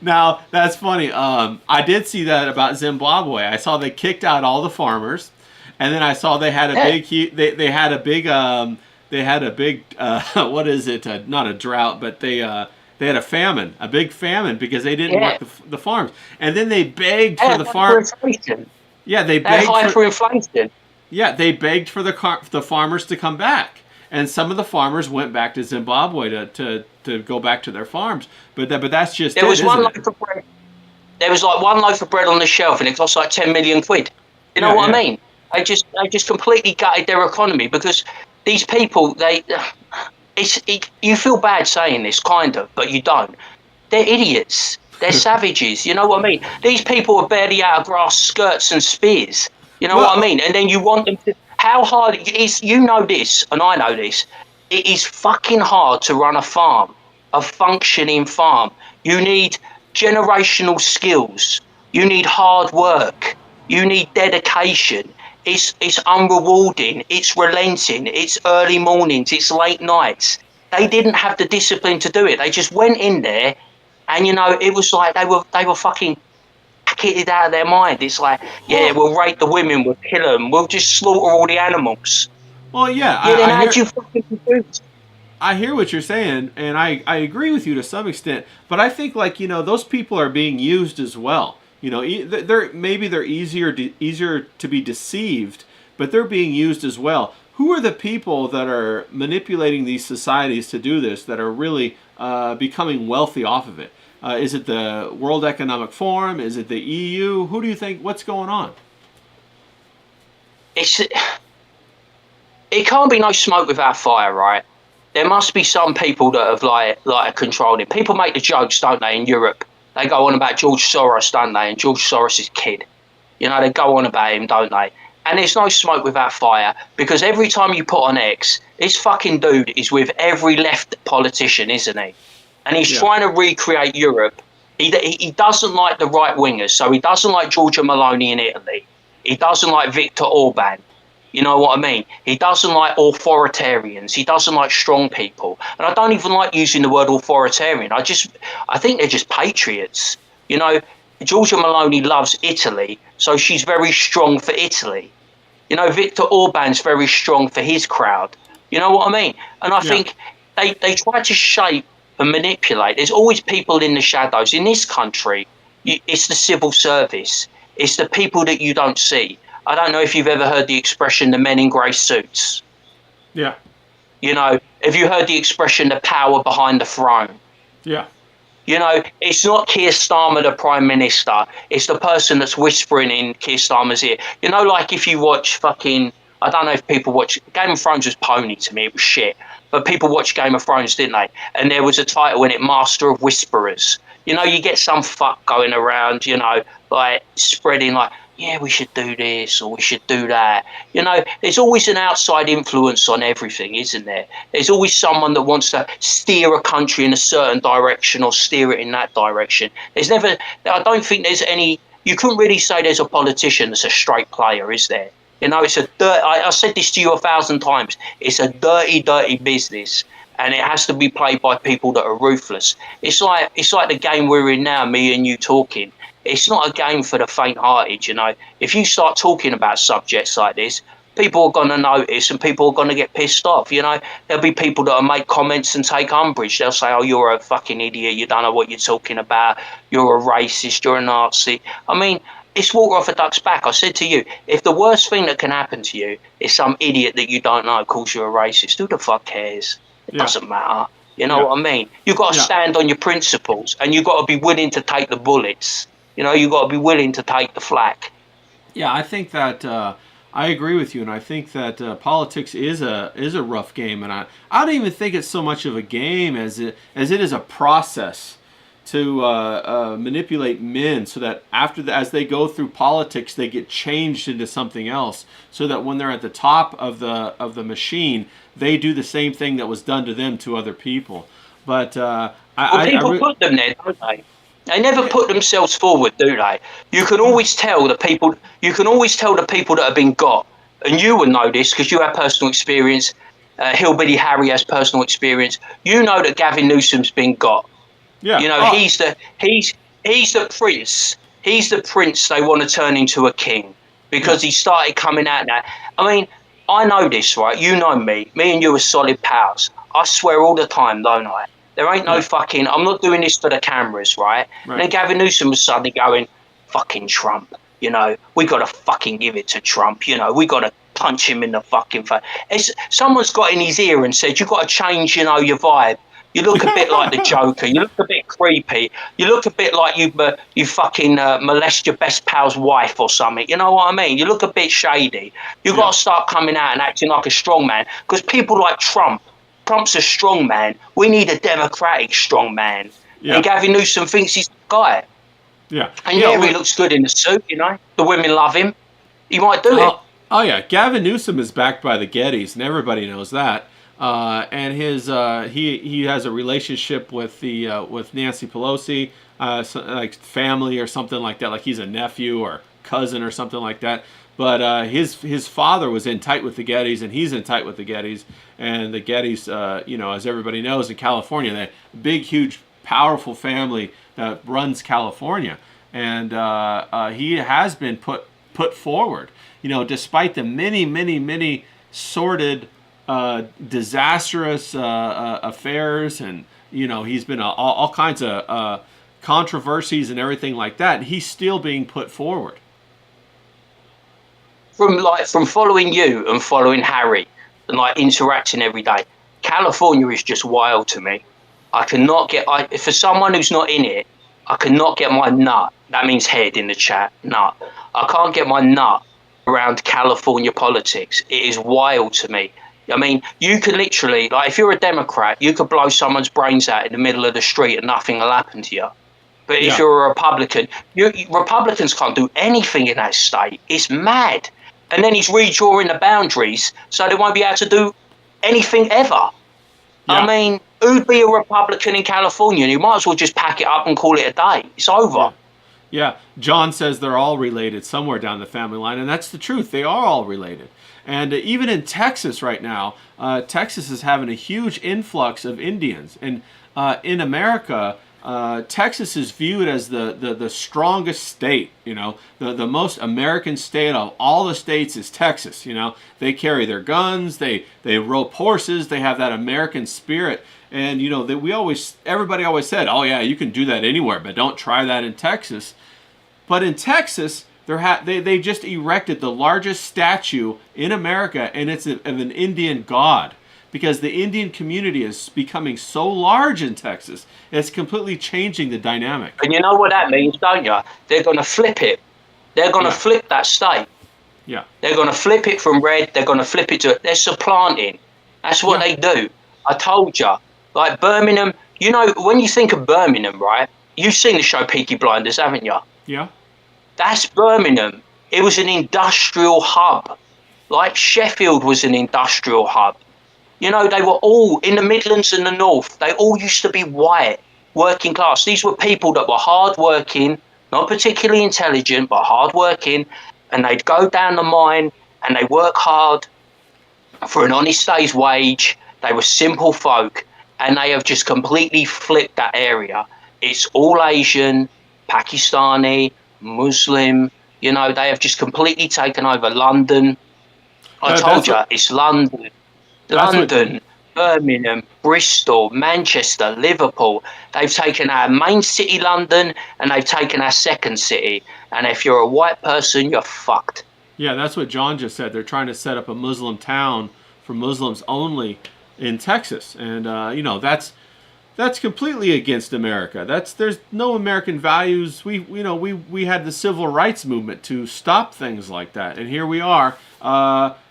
Now that's funny. I did see that about Zimbabwe. I saw they kicked out all the farmers, and then I saw they had a big. They had a big. What is it? Not a drought, but they had a famine, a big famine because they didn't work the farms, and then they begged for the farm. Yeah, they begged for inflation. Yeah, they begged for the farmers to come back, and some of the farmers went back to Zimbabwe to go back to their farms. But that's just there was one loaf of bread. There was like one loaf of bread on the shelf, and it cost like 10 million quid. You know what I mean? They just completely gutted their economy because these people you feel bad saying this, kind of, but you don't. They're idiots. They're savages. You know what I mean? These people are barely out of grass skirts and spears. You know what I Well, mean? And then you want them to. How hard it is? You know this, and I know this. It is fucking hard to run a farm, a functioning farm. You need generational skills. You need hard work. You need dedication. It's unrewarding. It's relenting. It's early mornings. It's late nights. They didn't have the discipline to do it. They just went in there, and it was like they were fucking kitted out of their mind. It's like, yeah, well, we'll rape the women, we'll kill them, we'll just slaughter all the animals. well, yeah. Yeah, then I how do hear. you fucking produce? I hear what you're saying, and I agree with you to some extent. But I think, like, those people are being used as well. They're easier to be deceived, but they're being used as well. Who are the people that are manipulating these societies to do this? That are really becoming wealthy off of it? Is it the World Economic Forum? Is it the EU? Who do you think? What's going on? It's it can't be no smoke without fire, right? There must be some people that have like controlled it. People make the jokes, don't they? In Europe, they go on about George Soros, don't they? And George Soros's kid. They go on about him, don't they? And there's no smoke without fire, because every time you put on X, this fucking dude is with every left politician, isn't he? And he's Yeah. trying to recreate Europe. He doesn't like the right wingers, so he doesn't like Giorgia Meloni in Italy. He doesn't like Viktor Orban. You know what I mean? He doesn't like authoritarians. He doesn't like strong people. And I don't even like using the word authoritarian. I think they're just patriots. Giorgia Meloni loves Italy, so she's very strong for Italy. Viktor Orban's very strong for his crowd. You know what I mean? And I Yeah. think they try to shape and manipulate. There's always people in the shadows. In this country, it's the civil service. It's the people that you don't see. I don't know if you've ever heard the expression, the men in grey suits. Yeah. Have you heard the expression, the power behind the throne? Yeah. It's not Keir Starmer, the Prime Minister. It's the person that's whispering in Keir Starmer's ear. Like if you watch I don't know if people watch, Game of Thrones was pony to me, it was shit. But people watch Game of Thrones, didn't they? And there was a title in it, Master of Whisperers. You get some fuck going around, like spreading like, yeah, we should do this or we should do that. There's always an outside influence on everything, isn't there? There's always someone that wants to steer a country in a certain direction or steer it in that direction. I don't think there's any, you couldn't really say there's a politician that's a straight player, is there? It's a dirt. I said this to you 1,000 times. It's a dirty, dirty business, and it has to be played by people that are ruthless. It's like the game we're in now, me and you talking. It's not a game for the faint-hearted. If you start talking about subjects like this, people are going to notice, and people are going to get pissed off. There'll be people that'll make comments and take umbrage. They'll say, "Oh, you're a fucking idiot. You don't know what you're talking about. You're a racist. You're a Nazi." I mean, it's water off a duck's back. I said to you, if the worst thing that can happen to you is some idiot that you don't know calls you a racist, who the fuck cares? It Yeah. doesn't matter. You know Yeah. what I mean? You've got to Yeah. stand on your principles, and you've got to be willing to take the bullets. You've got to be willing to take the flak. Yeah, I think that I agree with you, and I think that politics is a rough game, and I don't even think it's so much of a game as it is a process to manipulate men, so that as they go through politics, they get changed into something else, so that when they're at the top of the machine, they do the same thing that was done to them to other people. But People put them there, don't they? They never yeah, put themselves forward, do they? You can always tell the people. You can always tell the people that have been got, and you would know this because you have personal experience. Hillbilly Harry has personal experience. You know that Gavin Newsom's been got. yeah. Oh, He's the prince. He's the prince they want to turn into a king yeah. because he started coming out now. I mean, I know this, right? You know me. Me and you are solid pals. I swear all the time, don't I? There ain't no Yeah. fucking. I'm not doing this for the cameras, right? And then Right. Gavin Newsom was suddenly going, fucking Trump. We got to fucking give it to Trump. We got to punch him in the fucking face. Someone's got in his ear and said, you got to change, your vibe. You look a bit like the Joker. You look a bit creepy. You look a bit like you fucking molest your best pal's wife or something. You know what I mean? You look a bit shady. You got Yeah. to start coming out and acting like a strong man, because people like Trump's a strong man. We need a democratic strong man. And Yeah. Gavin Newsom thinks he's the guy. Yeah. And Yeah. yeah, he looks good in the suit, you know. The women love him. He might do it. Oh yeah, Gavin Newsom is backed by the Gettys, and everybody knows that. And his he has a relationship with the with Nancy Pelosi, like family or something like that. Like he's a nephew or cousin or something like that. But his father was in tight with the Gettys, and he's in tight with the Gettys. And the Gettys, as everybody knows, in California, that big, huge, powerful family that runs California, and he has been put forward. Despite the many, many, many sordid, disastrous affairs, and he's been all kinds of controversies and everything like that. He's still being put forward. From following you and following Harry and like interacting every day, California is just wild to me. I cannot get for someone who's not in it, I cannot get my nut. That means head in the chat. Nut. I can't get my nut around California politics. It is wild to me. I mean, you can literally, like, if you're a Democrat, you could blow someone's brains out in the middle of the street and nothing will happen to you. But if you're a Republican, Republicans can't do anything in that state. It's mad. And then he's redrawing the boundaries so they won't be able to do anything ever. Yeah. I mean, who'd be a Republican in California? You might as well just pack it up and call it a day. It's over. Yeah, John says they're all related somewhere down the family line, and that's the truth. They are all related. And even in Texas right now, Texas is having a huge influx of Indians. And in America, Texas is viewed as the strongest state. The most American state of all the states is Texas. They carry their guns, they rope horses, they have that American spirit. And everybody always said, oh yeah, you can do that anywhere, but don't try that in Texas. But in Texas, they just erected the largest statue in America, and it's of an Indian god, because the Indian community is becoming so large in Texas, it's completely changing the dynamic. And you know what that means, don't you? They're going to flip it. They're going to flip that state. Yeah. They're going to flip it from red. They're going to flip it to. They're supplanting. That's what they do. I told you. Like Birmingham, when you think of Birmingham, right? You've seen the show Peaky Blinders, haven't you? Yeah. That's Birmingham. It was an industrial hub. Like Sheffield was an industrial hub. They were all in the Midlands and the North. They all used to be white, working class. These were people that were hard-working, not particularly intelligent, but hard-working. And they'd go down the mine and they work hard for an honest day's wage. They were simple folk. And they have just completely flipped that area. It's all Asian, Pakistani, Muslim. They have just completely taken over London. I told you, it's London. Birmingham, Bristol, Manchester, Liverpool. They've taken our main city, London, and they've taken our second city. And if you're a white person, you're fucked. Yeah, that's what John just said. They're trying to set up a Muslim town for Muslims only in Texas, and that's completely against America. There's no American values. We had the civil rights movement to stop things like that, and here we are.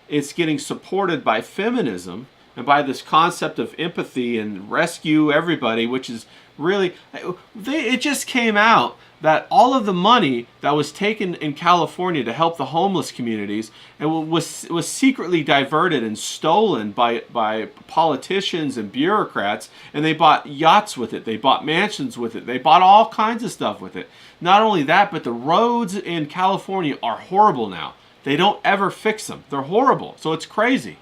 It's getting supported by feminism and by this concept of empathy and rescue everybody, which is really it just came out that all of the money that was taken in California to help the homeless communities and was secretly diverted and stolen by politicians and bureaucrats, and they bought yachts with it, they bought mansions with it, they bought all kinds of stuff with it. Not only that, but the roads in California are horrible now. They don't ever fix them. They're horrible. So it's crazy.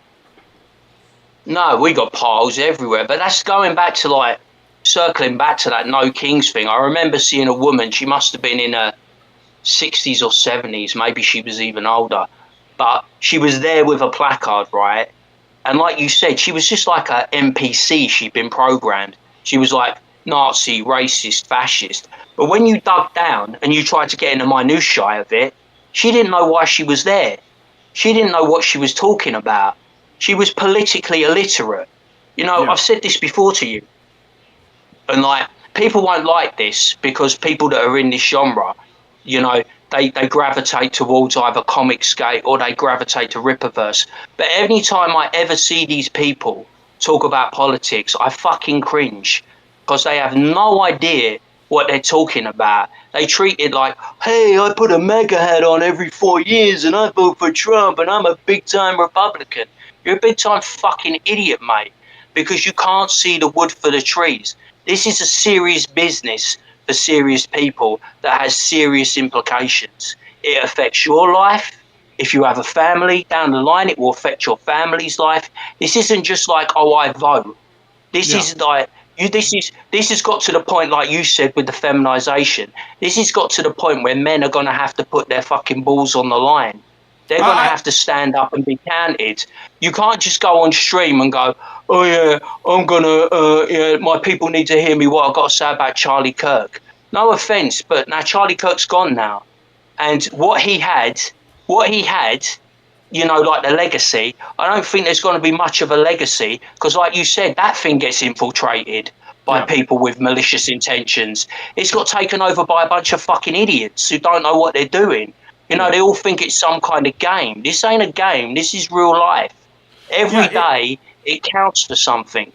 No, we got piles everywhere, but that's going back to circling back to that No Kings thing. I remember seeing a woman, she must have been in her 60s or 70s, maybe she was even older, but she was there with a placard, right? And like you said, she was just like a NPC. She'd been programmed. She was like Nazi, racist, fascist. But when you dug down and you tried to get in the minutiae of it, she didn't know why she was there. She didn't know what she was talking about. She was politically illiterate. I've said this before to you. And people won't like this because people that are in this genre, they gravitate towards either comic skate or they gravitate to Rippaverse. But any time I ever see these people talk about politics, I fucking cringe. because they have no idea what they're talking about. They treat it like, hey, I put a MAGA hat on every 4 years and I vote for Trump and I'm a big time Republican. You're a big time fucking idiot, mate, because you can't see the wood for the trees. This is a serious business for serious people that has serious implications. It affects your life. If you have a family down the line, it will affect your family's life. This isn't just like, oh, I vote. This Yeah. is like this has got to the point, like you said, with the feminization. This has got to the point where men are gonna have to put their fucking balls on the line. They're gonna I, have to stand up and be counted. You can't just go on stream and go, oh yeah, I'm gonna yeah, my people need to hear me what I've got to say about Charlie Kirk. No offense, but now Charlie Kirk's gone now. And what he had, like the legacy, I don't think there's going to be much of a legacy because, like you said, that thing gets infiltrated by yeah. people with malicious intentions. It's got taken over by a bunch of fucking idiots who don't know what they're doing. Yeah. They all think it's some kind of game. This ain't a game. This is real life. Every Yeah. day it counts for something.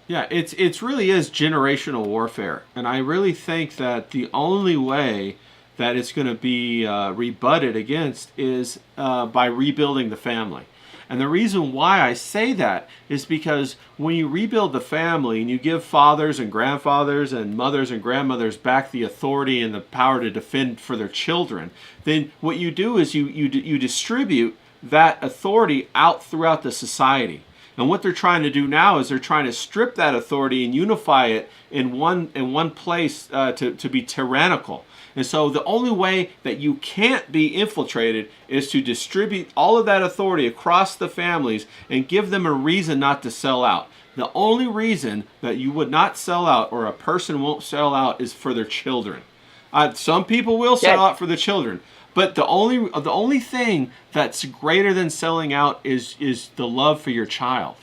Yeah, it's really is generational warfare, and I really think that the only way that it's going to be rebutted against is by rebuilding the family. And the reason why I say that is because when you rebuild the family and you give fathers and grandfathers and mothers and grandmothers back the authority and the power to defend for their children, then what you do is you distribute that authority out throughout the society. And what they're trying to do now is they're trying to strip that authority and unify it in one place to be tyrannical. And so the only way that you can't be infiltrated is to distribute all of that authority across the families and give them a reason not to sell out. The only reason that you would not sell out or a person won't sell out is for their children. Some people will sell out for the children, but the only thing that's greater than selling out is the love for your child.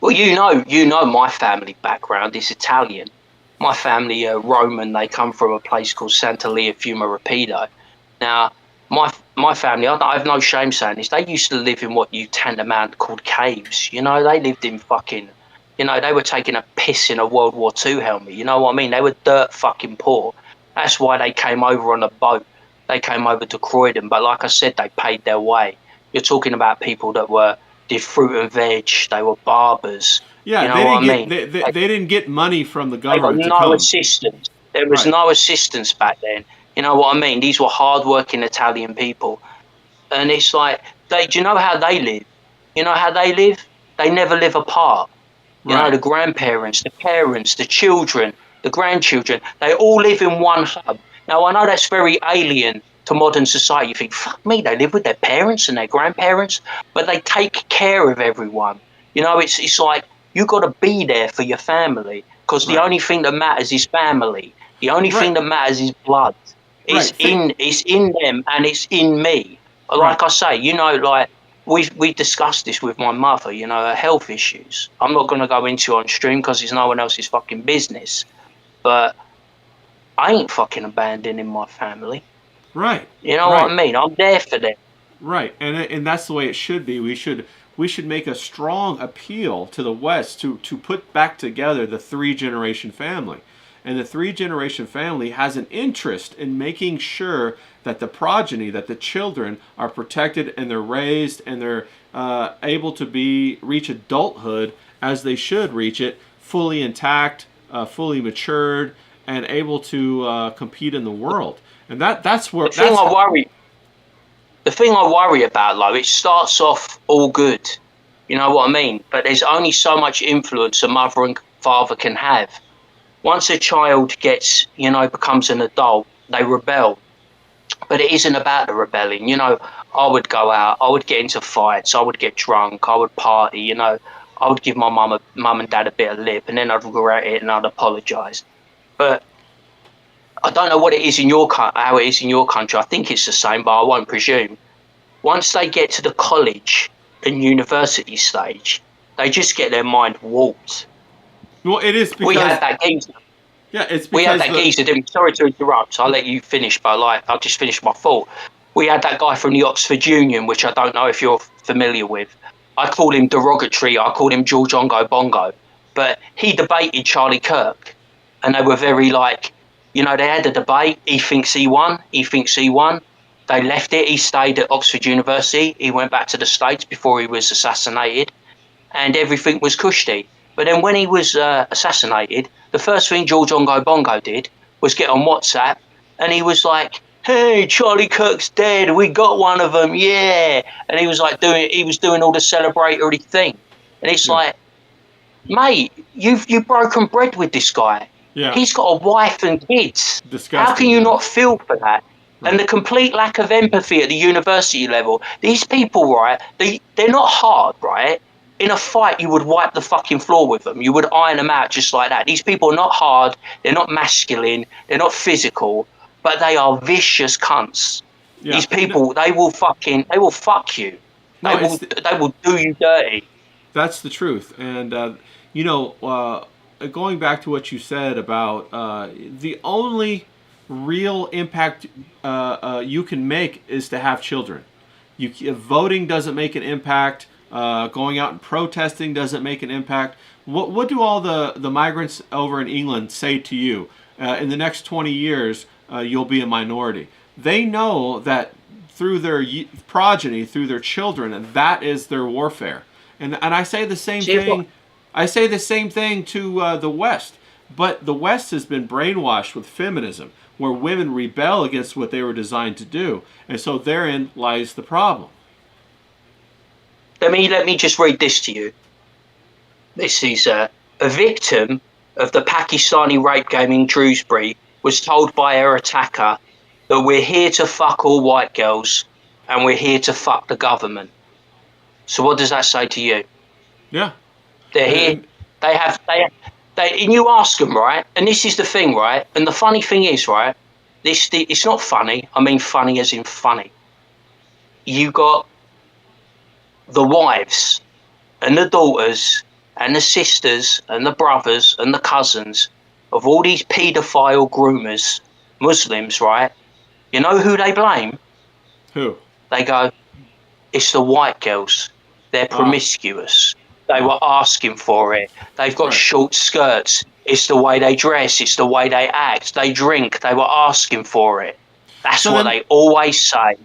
Well, you know my family background is Italian. My family are Roman. They come from a place called Santa Lia Fiume Rapido. Now, my family, I have no shame saying this, they used to live in what you tantamount called caves. They lived in fucking, they were taking a piss in a World War II helmet. You know what I mean? They were dirt fucking poor. That's why they came over on a boat. They came over to Croydon. But like I said, they paid their way. You're talking about people that did fruit and veg. They were barbers. Yeah, You they know what didn't I get mean? they didn't get money from the They got government to no come. assistance. There was Right. no assistance back then. You know what I mean? These were hard-working Italian people, and it's like Do you know how they live? You know how they live? They never live apart. Right. The grandparents, the parents, the children, the grandchildren, they all live in one hub. Now I know that's very alien to modern society. You think, fuck me, they live with their parents and their grandparents, but they take care of everyone. It's like you got to be there for your family because the Right. only thing that matters is family. The only Right. thing that matters is blood. Right. It's in them and it's in me. Right. Like I say, like we discussed this with my mother. Her health issues. I'm not going to go into it on stream because it's no one else's fucking business. But I ain't fucking abandoning my family. Right. You know what Right. I mean? I'm there for them. Right. And that's the way it should be. We should make a strong appeal to the West to put back together the three-generation family. And the three-generation family has an interest in making sure that the progeny, that the children are protected and they're raised and they're able to reach adulthood as they should reach it, fully intact, fully matured, and able to compete in the world. And that's where The thing I worry, the thing I worry about, though, it starts off all good. You know what I mean? But there's only so much influence a mother and father can have. Once a child becomes an adult, they rebel. But it isn't about the rebelling. I would go out, I would get into fights, I would get drunk, I would party. I would give my mum and dad a bit of lip, and then I'd regret it and I'd apologise. But I don't know what it is how it is in your country. I think it's the same, but I won't presume. Once they get to the college and university stage, they just get their mind warped. well, it is because We had that geezer. yeah, it's We had because that geezer. Sorry to interrupt. I'll let you finish, but I'll just finish my thought. We had that guy from the Oxford Union, which I don't know if you're familiar with. I call him derogatory. I call him George Ongo Bongo. but he debated Charlie Kirk, and they were very like, you know, they had a debate. He thinks he won. He thinks he won. They left it. He stayed at Oxford University. He went back to the States before he was assassinated, and everything was cushy. But then when he was assassinated, the first thing George Ongo Bongo did was get on WhatsApp, and he was like, "Hey, Charlie Kirk's dead. We got one of them, yeah!" And he was like doing all the celebratory thing, and it's Yeah. like, mate, you've broken bread with this guy. Yeah. He's got a wife and kids. How can Disgusting. you Yeah. not feel for that? Right. And the complete lack of empathy at the university level. These people, right? They're not hard, right? In a fight, you would wipe the fucking floor with them. You would iron them out just like that. These people are not hard. They're not masculine. They're not physical, but they are vicious cunts. Yeah. These people, they will fuck you. No, They will do you dirty. That's the truth. And, you know, going back to what you said about the only real impact you can make is to have children. Voting doesn't make an impact. Going out and protesting doesn't make an impact. What do all the migrants over in England say to you? In the next 20 years, you'll be a minority. They know that through their progeny, through their children, that is their warfare. And I say the same thing. I say the same thing to the West. But the West has been brainwashed with feminism, where women rebel against what they were designed to do. And so therein lies the problem. Let me just read this to you. This is a victim of the Pakistani rape game in Shrewsbury was told by her attacker that we're here to fuck all white girls and we're here to fuck the government. So what does that say to you? Yeah. They're here. And you ask them, right? And this is the thing, right? And the funny thing is, right? It's not funny. I mean funny as in funny. You got the wives and the daughters and the sisters and the brothers and the cousins of all these paedophile groomers, Muslims, right? You know who they blame? Who? They go, it's the white girls. They're promiscuous. They were asking for it. They've got short skirts. It's the way they dress. It's the way they act. They drink. They were asking for it. That's what they always say.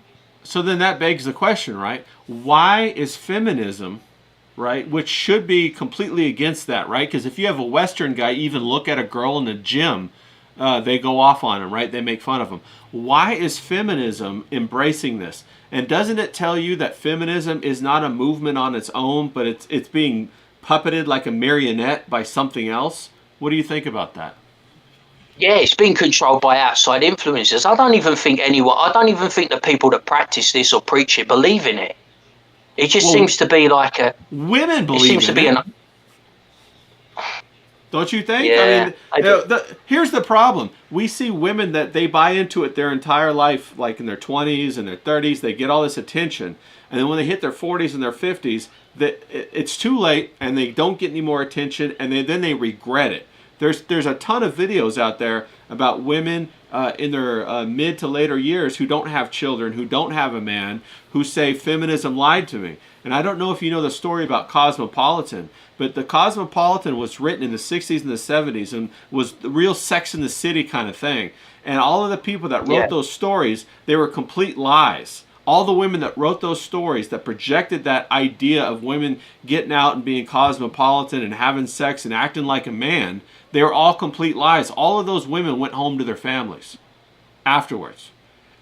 So then that begs the question, right? Why is feminism, right, which should be completely against that, right? Because if you have a Western guy even look at a girl in the gym, they go off on him, right? They make fun of him. Why is feminism embracing this? And doesn't it tell you that feminism is not a movement on its own, but it's being puppeted like a marionette by something else? What do you think about that? Yeah, it's being controlled by outside influences. I don't even think the people that practice this or preach it believe in it. It just seems to be like a... Women believe in it. Don't you think? Yeah, I mean, here's the problem. We see women that they buy into it their entire life, like in their 20s and their 30s. They get all this attention. And then when they hit their 40s and their 50s, it's too late and they don't get any more attention, and then they regret it. There's a ton of videos out there about women in their mid to later years who don't have children, who don't have a man, who say feminism lied to me. And I don't know if you know the story about Cosmopolitan, but the Cosmopolitan was written in the 60s and the 70s and was the real Sex in the City kind of thing. And all of the people that wrote those stories, they were complete lies. All the women that wrote those stories that projected that idea of women getting out and being cosmopolitan and having sex and acting like a man, they were all complete lies. All of those women went home to their families afterwards.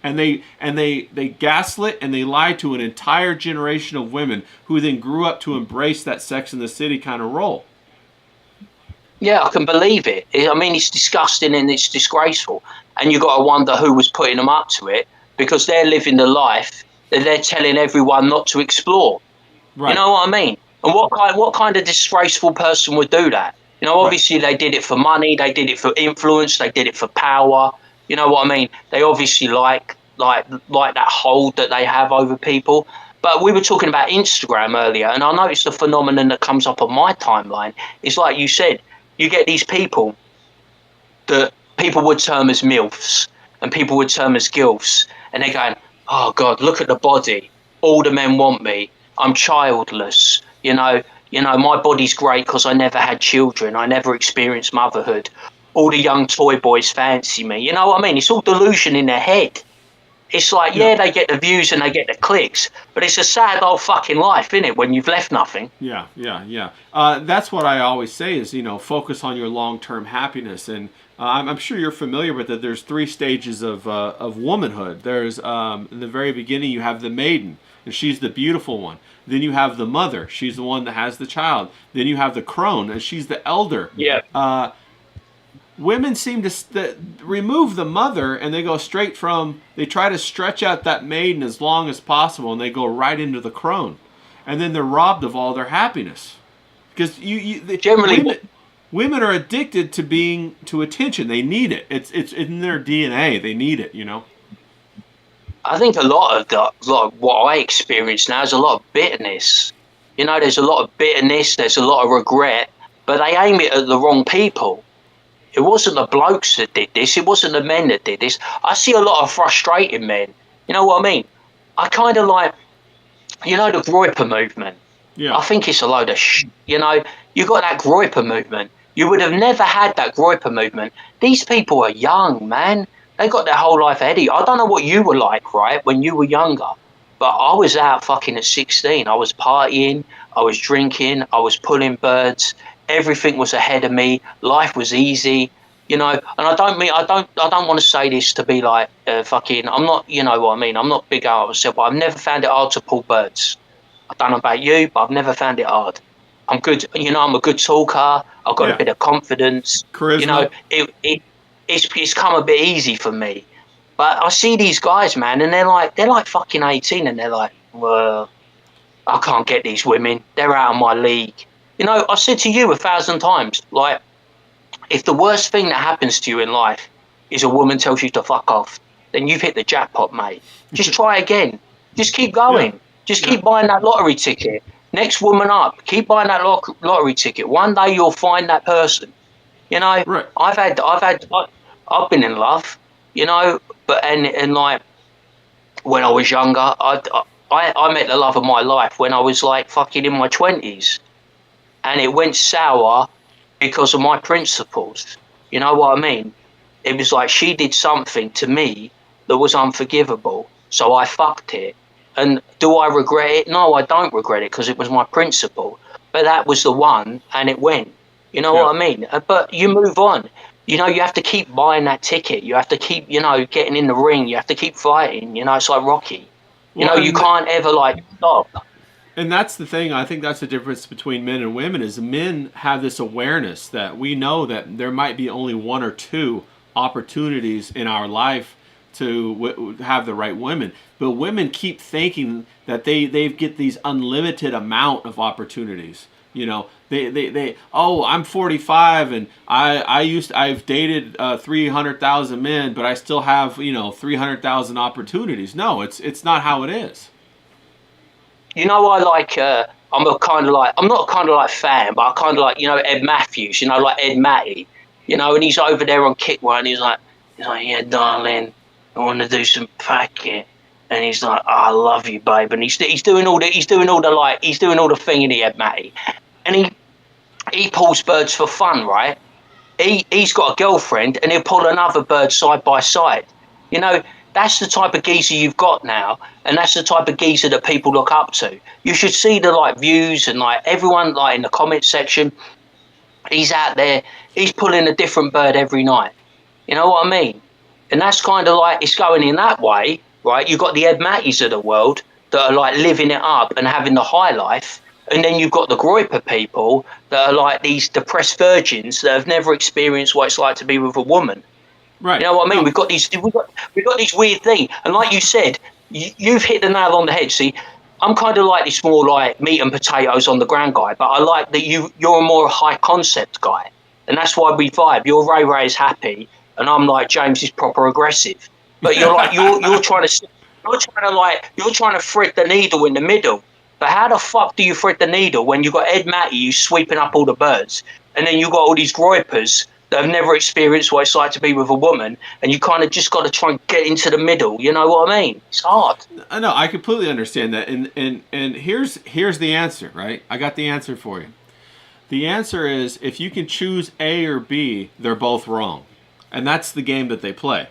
And they gaslit and they lied to an entire generation of women who then grew up to embrace that Sex in the City kind of role. Yeah, I can believe it. I mean, it's disgusting and it's disgraceful. And you've got to wonder who was putting them up to it, because they're living the life that they're telling everyone not to explore. Right. You know what I mean? And what kind of disgraceful person would do that? You know, obviously they did it for money, they did it for influence, they did it for power. You know what I mean? They obviously like that hold that they have over people. But we were talking about Instagram earlier, and I noticed the phenomenon that comes up on my timeline is, like you said, you get these people that people would term as MILFs and people would term as GILFs, and they're going, oh God, look at the body. All the men want me. I'm childless. You know, you know, my body's great because I never had children. I never experienced motherhood. All the young toy boys fancy me. You know what I mean? It's all delusion in their head. It's like, Yeah. yeah, they get the views and they get the clicks, but it's a sad old fucking life, isn't it, when you've left nothing? Yeah, yeah, yeah. That's what I always say is, focus on your long-term happiness. And I'm sure you're familiar with that. There's three stages of womanhood. There's, in the very beginning, you have the maiden, and she's the beautiful one. Then you have the mother. She's the one that has the child. Then you have the crone, and she's the elder. Yeah. Women seem to remove the mother, and they go straight from, they try to stretch out that maiden as long as possible, and they go right into the crone. And then they're robbed of all their happiness, because Generally, women are addicted to attention. They need it. It's in their DNA. They need it. I think a lot of what I experience now is a lot of bitterness. You know, there's a lot of bitterness, there's a lot of regret, but they aim it at the wrong people. It wasn't the blokes that did this, it wasn't the men that did this. I see a lot of frustrated men. You know what I mean? I kind of like, you know, the Groiper movement. Yeah. I think it's a load of you know, you got that Groiper movement. You would have never had that Groiper movement. These people are young, man. They got their whole life ahead of you. I don't know what you were like, right, when you were younger, but I was out fucking at 16. I was partying, I was drinking, I was pulling birds. Everything was ahead of me. Life was easy, you know. And I don't want to say this to be like fucking. I'm not, you know what I mean. I'm not big out of myself, but I've never found it hard to pull birds. I don't know about you, but I've never found it hard. I'm good, you know. I'm a good talker. I've got a bit of confidence. Charisma. You know, it's come a bit easy for me. But I see these guys, man, and they're like fucking 18, and they're like, well, I can't get these women. They're out of my league. You know, I've said to you 1,000 times, like, if the worst thing that happens to you in life is a woman tells you to fuck off, then you've hit the jackpot, mate. Just try again. Just keep going. Yeah. Just keep buying that lottery ticket. Next woman up, keep buying that lottery ticket. One day you'll find that person. You know, Right. I've been in love, you know, but and like when I was younger, I met the love of my life when I was like fucking in my 20s. And it went sour because of my principles. You know what I mean? It was like she did something to me that was unforgivable, so I fucked it. And do I regret it? No, I don't regret it because it was my principle. But that was the one, and it went. You know what I mean? But you move on. You know, you have to keep buying that ticket. You have to keep, you know, getting in the ring. You have to keep fighting. You know, it's like Rocky. You know, you can't ever like stop. And that's the thing. I think that's the difference between men and women is men have this awareness that we know that there might be only one or two opportunities in our life to have the right women. But women keep thinking that they get these unlimited amount of opportunities. You know, I'm 45 and I've dated 300,000 men, but I still have 300,000 opportunities. No, it's not how it is. You know, I'm not kind of like fan, but I kind of like, you know, Ed Matthews, you know, like Ed Matty, you know, and he's over there on Kick One, and he's like, yeah, darling, I want to do some packing, and he's like, oh, I love you, babe, and he's doing all the thing in the Ed Matty, and he pulls birds for fun, right? He's got a girlfriend, and he'll pull another bird side by side, you know. That's the type of geezer you've got now, and that's the type of geezer that people look up to. You should see the like views and like everyone like in the comment section. He's out there, he's pulling a different bird every night. You know what I mean? And that's kind of like it's going in that way, right? You've got the Ed Matties of the world that are like living it up and having the high life, and then you've got the Groiper people that are like these depressed virgins that have never experienced what it's like to be with a woman. Right. You know what I mean? No. We've got these weird things, and like you said, you've hit the nail on the head. See, I'm kind of like this more like meat and potatoes on the ground guy, but I like that you're a more high concept guy, and that's why we vibe. Your Ray is happy, and I'm like James is proper aggressive. But you're like you're trying to thread the needle in the middle. But how the fuck do you thread the needle when you got Ed Matty who's sweeping up all the birds, and then you got all these Groipers that have never experienced what it's like to be with a woman, and you kind of just got to try and get into the middle. You know what I mean? It's hard. No, I completely understand that, and here's the answer, right? I got the answer for you. The answer is if you can choose A or B, they're both wrong, and that's the game that they play.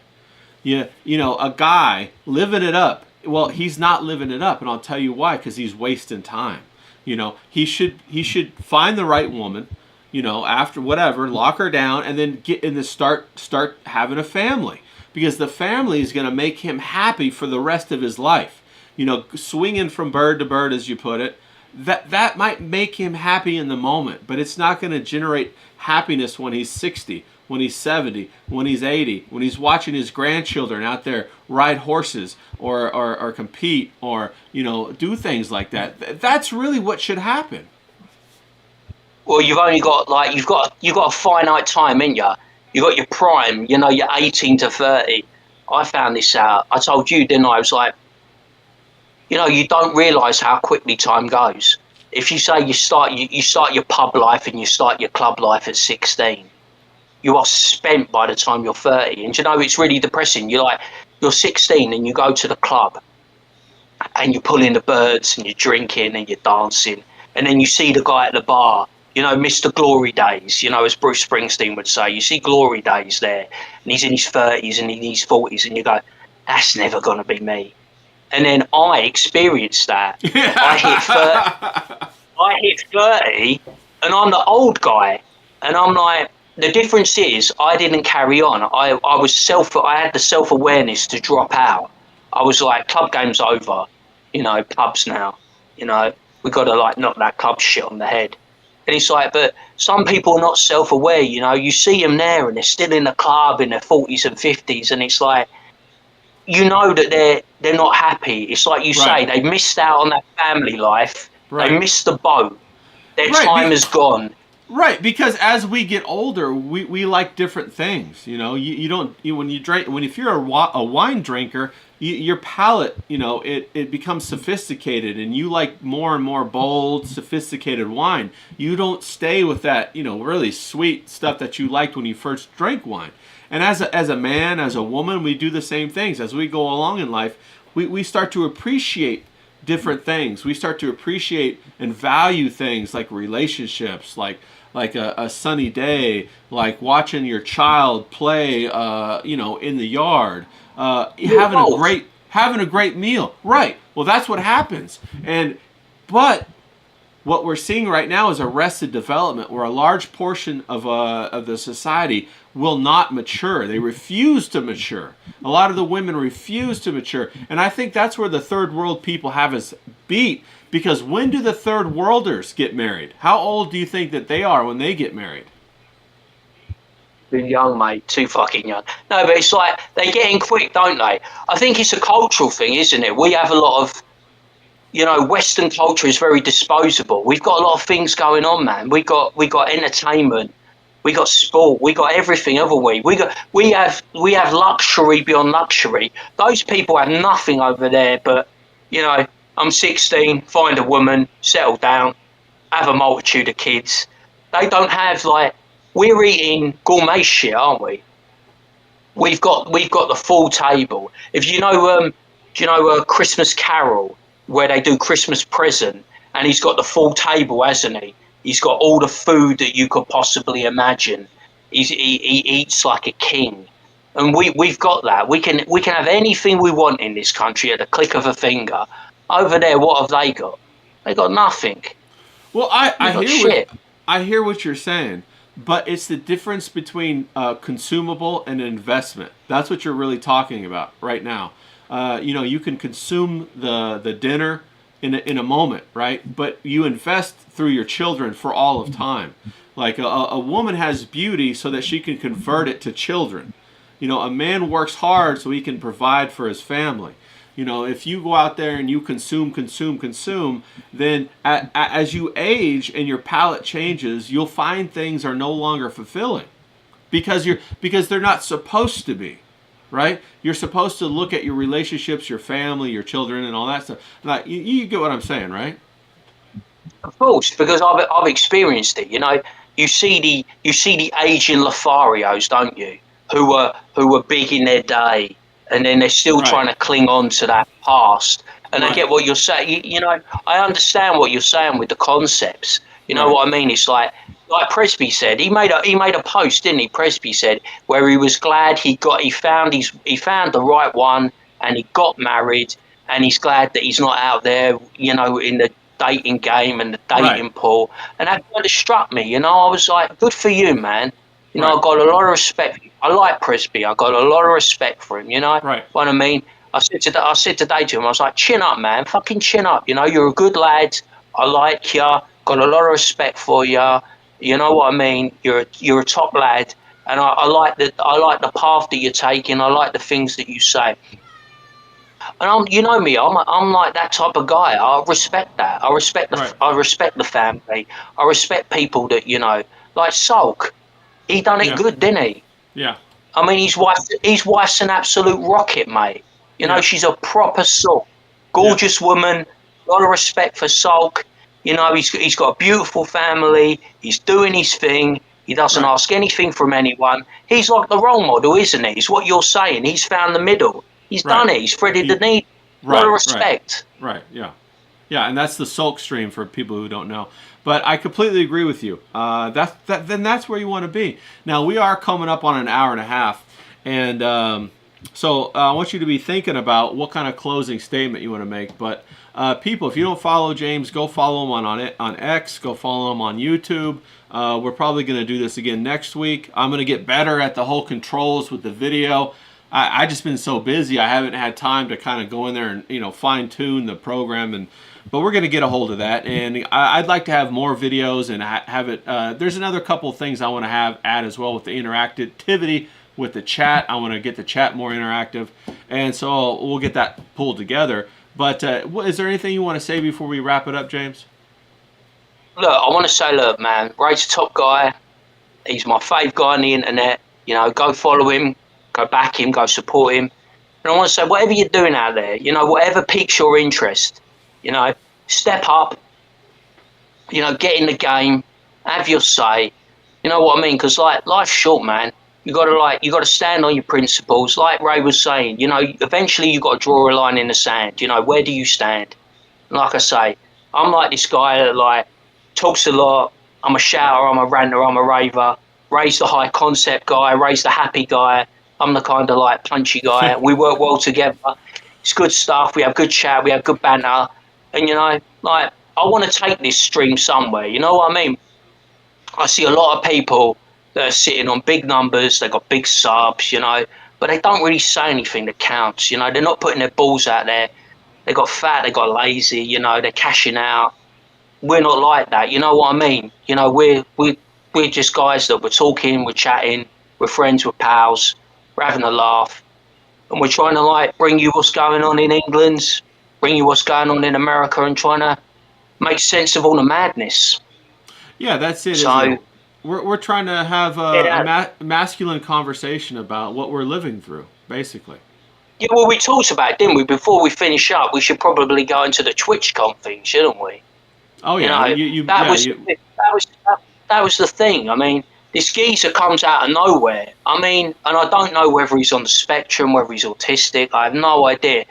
You know, a guy living it up. Well, he's not living it up, and I'll tell you why. Because he's wasting time. You know, he should find the right woman. You know, after whatever, lock her down, and then get in the start having a family. Because the family is going to make him happy for the rest of his life. You know, swinging from bird to bird, as you put it. That might make him happy in the moment, but it's not going to generate happiness when he's 60, when he's 70, when he's 80, when he's watching his grandchildren out there ride horses or compete or, you know, do things like that. That's really what should happen. Well, you've only got like you've got a finite time, ain't you? You got your prime. You know, you're 18 to 30. I found this out. I told you, didn't I? I was like, you know, you don't realise how quickly time goes. If you say you start your pub life and you start your club life at 16, you are spent by the time you're 30. And you know, it's really depressing. You're 16 and you go to the club and you're pulling the birds and you're drinking and you're dancing. And then you see the guy at the bar, you know, Mr. Glory Days, you know, as Bruce Springsteen would say. You see Glory Days there and he's in his 30s and in his 40s and you go, that's never going to be me. And then I experienced that. I hit 30 and I'm the old guy. And I'm like, the difference is I didn't carry on. I had the self-awareness to drop out. I was like, club game's over, you know, pubs now, you know, we got to like knock that club shit on the head. And it's like, but some people are not self-aware, you know, you see them there and they're still in the club in their 40s and 50s. And it's like, you know that they're not happy. It's like you say, they missed out on that family life. Right. They missed the boat. Their time is gone. Right, because as we get older, we like different things. You know, if you're a wine drinker, your palate, you know, it becomes sophisticated, and you like more and more bold, sophisticated wine. You don't stay with that, you know, really sweet stuff that you liked when you first drank wine. And as a man, as a woman, we do the same things. As we go along in life, we start to appreciate different things. We start to appreciate and value things like relationships, like a sunny day, like watching your child play, you know, in the yard, having a great meal. Right. Well, that's what happens. But what we're seeing right now is arrested development, where a large portion of the society will not mature. They refuse to mature. A lot of the women refuse to mature. And I think that's where the third world people have us beat, because when do the third worlders get married? How old do you think that they are when they get married? Too young, mate. Too fucking young. No, but it's like they get in quick, don't they? I think it's a cultural thing, isn't it? We have a lot of, you know, Western culture is very disposable. We've got a lot of things going on, man. We got entertainment, we got sport, we got everything, haven't we? We have luxury beyond luxury. Those people have nothing over there. But you know, I'm 16, find a woman, settle down, have a multitude of kids. They don't have like, we're eating gourmet shit, aren't we? We've got the full table. If you know, do you know Christmas Carol, where they do Christmas present, and he's got the full table, hasn't he? He's got all the food that you could possibly imagine. He eats like a king, and we've got that. We can have anything we want in this country at the click of a finger. Over there, what have they got? They got nothing. Well, I hear what you're saying, but it's the difference between consumable and investment. That's what you're really talking about right now. You know, you can consume the dinner in a moment, right? But you invest through your children for all of time. Like a woman has beauty so that she can convert it to children. You know, a man works hard so he can provide for his family. You know, if you go out there and you consume, then as you age and your palate changes, you'll find things are no longer fulfilling because they're not supposed to be. Right? You're supposed to look at your relationships, your family, your children, and all that stuff. Like, you get what I'm saying, right? Of course, because I've experienced it. You know, you see the aging Lotharios, don't you? Who were big in their day, and then they're still Right. trying to cling on to that past. And I Right. get what you're saying. I understand what you're saying with the concepts. You know Right. what I mean? It's like Presby said. He made a post, didn't he? Presby said where he was glad he found the right one, and he got married, and he's glad that he's not out there, in the dating game and the Right. dating pool. And that kind of struck me. I was like, good for you, man. Right. I got a lot of respect. I like Presby. I got a lot of respect for him. You know Right. what I mean? I said today to him, I was like, chin up, man. Fucking chin up. You're a good lad. I like you. Got a lot of respect for you. You know what I mean? You're a top lad, and I like the path that you're taking. I like the things that you say. And me, I'm like that type of guy. I respect that. Right. I respect the family. I respect people that like Sulk. He done it Yeah. good, didn't he? Yeah. I mean, his wife's an absolute rocket, mate. Yeah. She's a proper soul, Yeah. gorgeous woman. A lot of respect for Sulk. He's got a beautiful family. He's doing his thing. He doesn't Right. ask anything from anyone. He's like the role model, isn't he? It's what you're saying. He's found the middle. He's Right. done it. He's threaded the He. needle. A lot of Right. Right. respect. Right. Yeah. Yeah, and that's the sulk stream for people who don't know. But I completely agree with you. Then that's where you want to be. Now we are coming up on an hour and a half, and so I want you to be thinking about what kind of closing statement you want to make. But people, if you don't follow James, go follow him on X. Go follow him on YouTube. We're probably going to do this again next week. I'm going to get better at the whole controls with the video. I just been so busy. I haven't had time to kind of go in there and fine tune the program but we're going to get a hold of that, and I'd like to have more videos and have it. There's another couple of things I want to add as well with the interactivity with the chat. I want to get the chat more interactive, and so we'll get that pulled together. But is there anything you want to say before we wrap it up, James? Look, I want to say, look, man, Ray's a top guy. He's my fave guy on the internet. Go follow him, go back him, go support him. And I want to say, whatever you're doing out there, whatever piques your interest, step up, get in the game, have your say. You know what I mean? Because life's short, man. You got to stand on your principles. Like Ray was saying, eventually you got to draw a line in the sand. Where do you stand? Like I say, I'm like this guy that talks a lot. I'm a shouter, I'm a ranter, I'm a raver. Ray's the high concept guy. Ray's the happy guy. I'm the kind of punchy guy. We work well together. It's good stuff. We have good chat. We have good banter. And I want to take this stream somewhere. You know what I mean? I see a lot of people that are sitting on big numbers. They got big subs, but they don't really say anything that counts. They're not putting their balls out there. They got fat. They got lazy. They're cashing out. We're not like that. You know what I mean? We're just guys that we're talking, we're chatting, we're friends, we're pals, we're having a laugh, and we're trying to bring you what's going on in England, bring you what's going on in America, and trying to make sense of all the madness. Yeah, that's it, isn't So it? We're trying to have yeah, masculine conversation about what we're living through, basically. yeah. Well, we talked about it, didn't we? Before we finish up, we should probably go into the TwitchCon thing, shouldn't we? Oh You yeah, know, that was that was the thing. I mean, this geezer comes out of nowhere. I mean, and I don't know whether he's on the spectrum, whether he's autistic. I have no idea.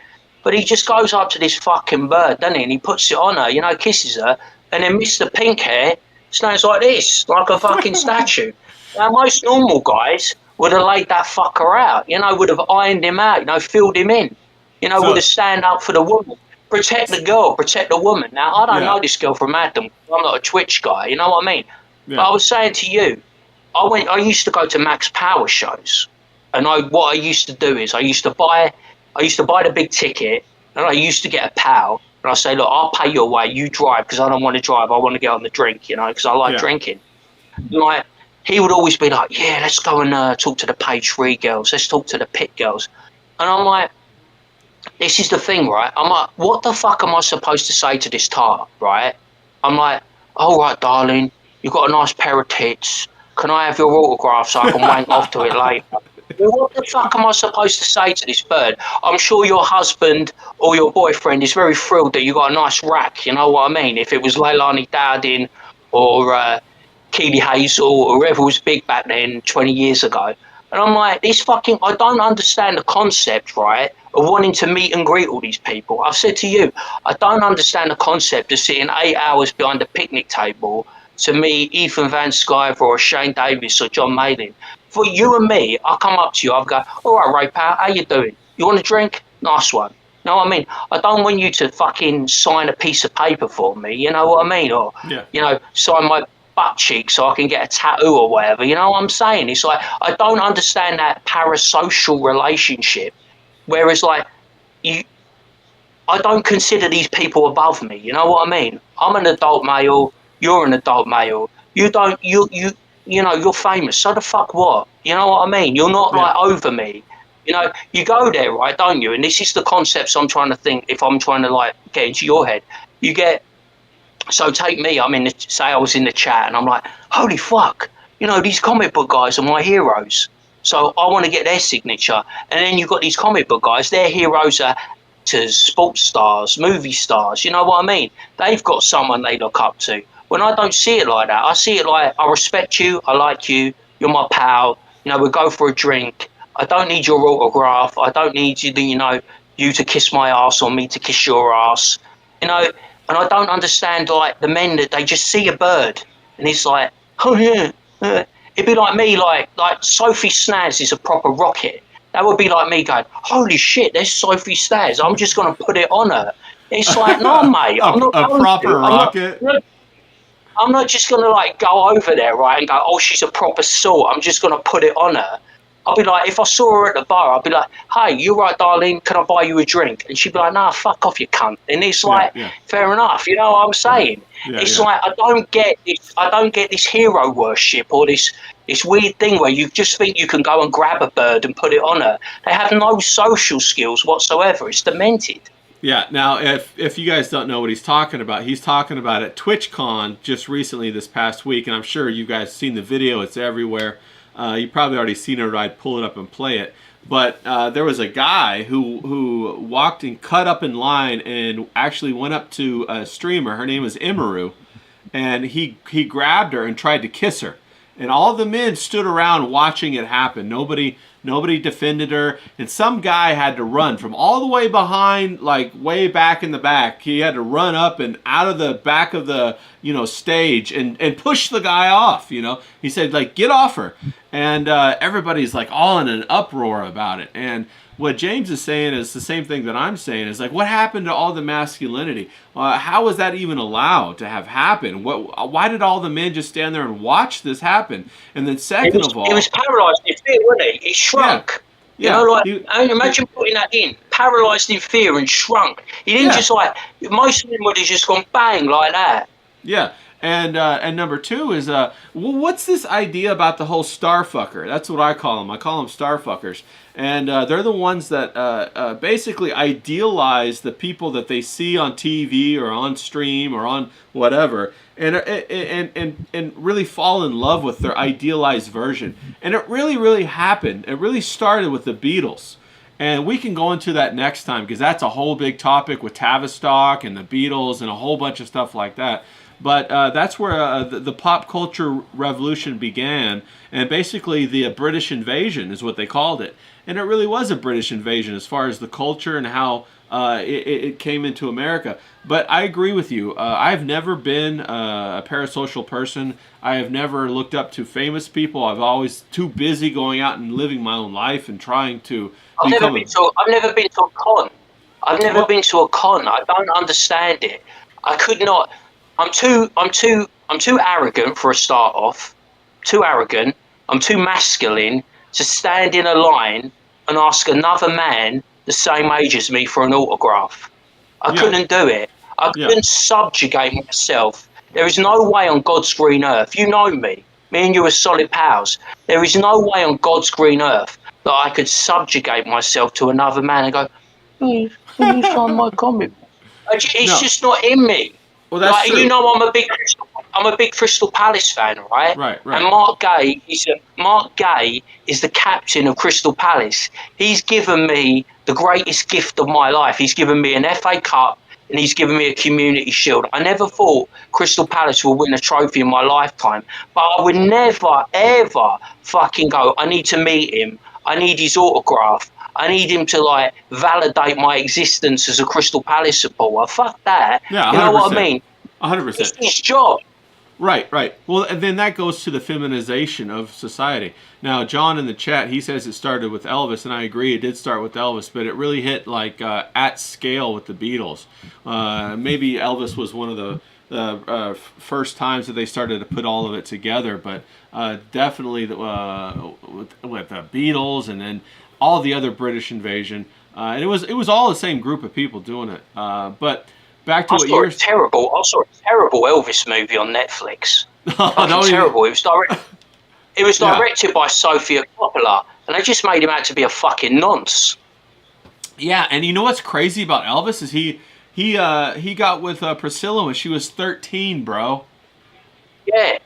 But he just goes up to this fucking bird, doesn't he? And he puts it on her, kisses her, and then Mr. Pink Hair stands like this, like a fucking statue. Now, most normal guys would have laid that fucker out, would have ironed him out, filled him in, would So have stand up for the woman. Protect the girl, protect the woman. Now, I don't yeah, know this girl from Adam. I'm not a Twitch guy, you know what I mean? But yeah, I was saying to you, I used to go to Max Power shows, and what I used to do is I used to buy the big ticket, and I used to get a pal, and I say, look, I'll pay your way, you drive, because I don't want to drive, I want to get on the drink, because I like yeah. drinking. And he would always be like, yeah, let's go and talk to the page 3 girls, let's talk to the pit girls. And I'm like, this is the thing, right? I'm like, what the fuck am I supposed to say to this tart, right? I'm like, all right, darling, you've got a nice pair of tits. Can I have your autograph so I can wank off to it later? Well, what the fuck am I supposed to say to this bird? I'm sure your husband or your boyfriend is very thrilled that you got a nice rack, you know what I mean? If it was Leilani Dowding or Keely Hazel or whoever was big back then 20 years ago. And I'm like, I don't understand the concept, right, of wanting to meet and greet all these people. I've said to you, I don't understand the concept of sitting 8 hours behind a picnic table to meet Ethan Van Sciver or Shane Davis or John Mayling. For you and me, I come up to you, I go, all right, Ray Power, how you doing? You want a drink? Nice one. You know what I mean? I don't want you to fucking sign a piece of paper for me, you know what I mean? Or, sign my butt cheek so I can get a tattoo or whatever. You know what I'm saying? It's like, I don't understand that parasocial relationship. Whereas, like, I don't consider these people above me. You know what I mean? I'm an adult male. You're an adult male. You don't. You're famous. So the fuck what? You know what I mean? You're not like over me. You go there, right? Don't you? And this is the concepts I'm trying to think. If I'm trying to like get into your head, you get. So take me. Say I was in the chat, and I'm like, holy fuck! These comic book guys are my heroes. So I want to get their signature. And then you've got these comic book guys. Their heroes are actors, sports stars, movie stars. You know what I mean? They've got someone they look up to. When I don't see it like that, I see it like, I respect you, I like you, you're my pal. We'll go for a drink. I don't need your autograph. I don't need you to kiss my ass or me to kiss your ass. And I don't understand like the men that they just see a bird and it's like, oh yeah. It'd be like me, like Sophie Snaz is a proper rocket. That would be like me going, holy shit, there's Sophie Snaz. I'm just going to put it on her. It's like, no, mate. I'm not a proper rocket. I'm not just going to like go over there, right, and go, oh, she's a proper sort. I'm just going to put it on her. I'll be like, if I saw her at the bar, I'll be like, hey, you right, darling? Can I buy you a drink? And she'd be like, nah, fuck off, you cunt. And it's like, fair enough. You know what I'm saying? It's like, I don't get this hero worship or this weird thing where you just think you can go and grab a bird and put it on her. They have no social skills whatsoever. It's demented. Yeah. Now, if you guys don't know what he's talking about at TwitchCon just recently this past week, and I'm sure you guys have seen the video. It's everywhere. You probably already seen it, or I'd pull it up and play it. But there was a guy who walked and cut up in line and actually went up to a streamer. Her name was Imaru, and he grabbed her and tried to kiss her. And all the men stood around watching it happen. Nobody defended her. And some guy had to run from all the way behind, like way back in the back. He had to run up and out of the back of the stage and push the guy off. He said, like, get off her. And everybody's like all in an uproar about it. And what James is saying is the same thing that I'm saying. Is like, what happened to all the masculinity? How was that even allowed to have happened? Why did all the men just stand there and watch this happen? And then second of all, he was paralysed in fear, wasn't he? He shrunk. Yeah. Imagine putting that in. Paralysed in fear and shrunk. He didn't just like, most men would have just gone bang like that. Yeah. And number two is, what's this idea about the whole starfucker? That's what I call them. I call them starfuckers. And they're the ones that basically idealize the people that they see on TV or on stream or on whatever, and really fall in love with their idealized version. And it really, really happened. It really started with the Beatles. And we can go into that next time because that's a whole big topic with Tavistock and the Beatles and a whole bunch of stuff like that. But that's where the pop culture revolution began, and basically the British invasion is what they called it. And it really was a British invasion as far as the culture and how it came into America. But I agree with you. I've never been a parasocial person. I have never looked up to famous people. I've always too busy going out and living my own life and trying to I've never been to a con. I've never been to a con. I don't understand it. I could not. I'm too arrogant for a start off. Too arrogant. I'm too masculine to stand in a line and ask another man the same age as me for an autograph. I couldn't do it. I couldn't subjugate myself. There is no way on God's green earth. You know me. Me and you are solid pals. There is no way on God's green earth that I could subjugate myself to another man and go, you sign my comic. It's just not in me. Well, that's true. You know, I'm a big Crystal Palace fan, right? Right. And Mark Gay is the captain of Crystal Palace. He's given me the greatest gift of my life. He's given me an FA Cup. and he's given me a community shield. I never thought Crystal Palace will win a trophy in my lifetime, but I would never, ever fucking go, I need to meet him. I need his autograph. I need him to, like, validate my existence as a Crystal Palace supporter. Fuck that. Yeah, You know what I 100%. mean? It's 100%. his job. Right, right. Well, and then that goes to the feminization of society. Now, John in the chat, he says it started with Elvis, and I agree, it did start with Elvis, but it really hit like at scale with the Beatles. Maybe Elvis was one of the first times that they started to put all of it together, but definitely with the Beatles, and then all the other British invasion, and it was all the same group of people doing it. But back to I what saw you're a terrible. I saw a terrible Elvis movie on Netflix. don't Fucking even- terrible. It was Yeah. directed by Sofia Coppola, and they just made him out to be a fucking nonce. Yeah, and you know what's crazy about Elvis is he got with Priscilla when she was 13, bro. Yeah,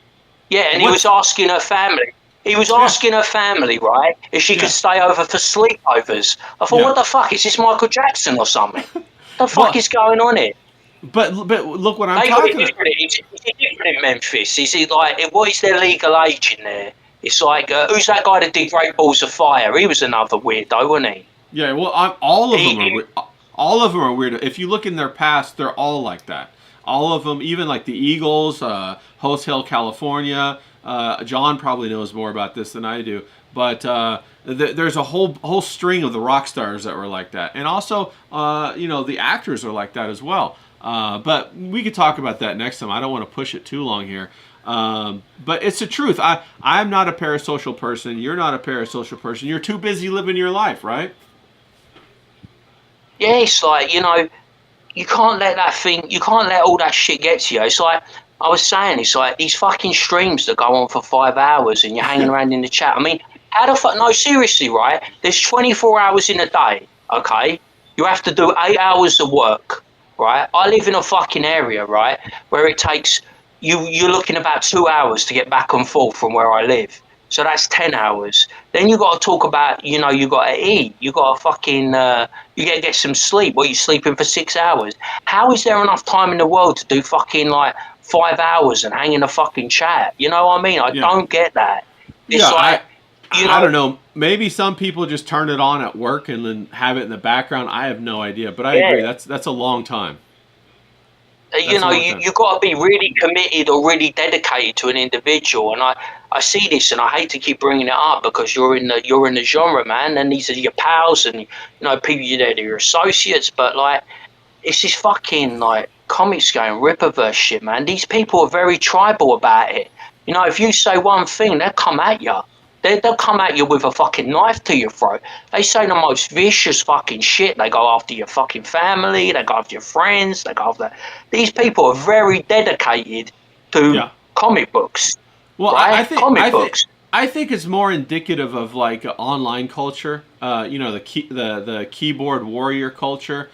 yeah, and he What- was asking her family. He was asking her family, right, if she Yeah. could stay over for sleepovers. I thought, Yeah. what the fuck? Is this Michael Jackson or something? The fuck Well, is going on here? But look what I'm They got it talking about. different. It's different in Memphis. Is it like what is their legal age in there? It's like who's that guy that did Great Balls of Fire? He was another weirdo, wasn't he? Yeah, well, all of them are He- weird. All of them are weird. If you look in their past, they're all like that. All of them, even like the Eagles, Hotel California. John probably knows more about this than I do, but there's a whole string of the rock stars that were like that, and also the actors are like that as well. But we could talk about that next time. I don't want to push it too long here. But it's the truth. I'm not a parasocial person. You're not a parasocial person. You're too busy living your life, right? Yeah, it's like you can't let that thing. You can't let all that shit get to you. It's like I was saying. It's like these fucking streams that go on for 5 hours and you're hanging around in the chat. I mean, how the fuck? No, seriously, right? There's 24 hours in a day. Okay, you have to do 8 hours of work. Right? I live in a fucking area, right, where it takes you're looking about 2 hours to get back and forth from where I live. So that's 10 hours. Then you got to talk about, you got to eat. You got to fucking, you got to get some sleep. Well, you're sleeping for 6 hours. How is there enough time in the world to do fucking like 5 hours and hang in a fucking chat? You know what I mean? I don't get that. It's like, I don't know. Maybe some people just turn it on at work and then have it in the background. I have no idea, but I agree. That's a long time. You got to be really committed or really dedicated to an individual, and I see this, and I hate to keep bringing it up because you're in the genre, man, and these are your pals, and people they're your associates, but like it's this fucking like comics going Ripperverse shit, man. These people are very tribal about it. If you say one thing, they'll come at you. They'll come at you with a fucking knife to your throat. They say the most vicious fucking shit. They go after your fucking family. They go after your friends. They go after... These people are very dedicated to comic books. Well, right? I think it's more indicative of like online culture. The keyboard warrior culture.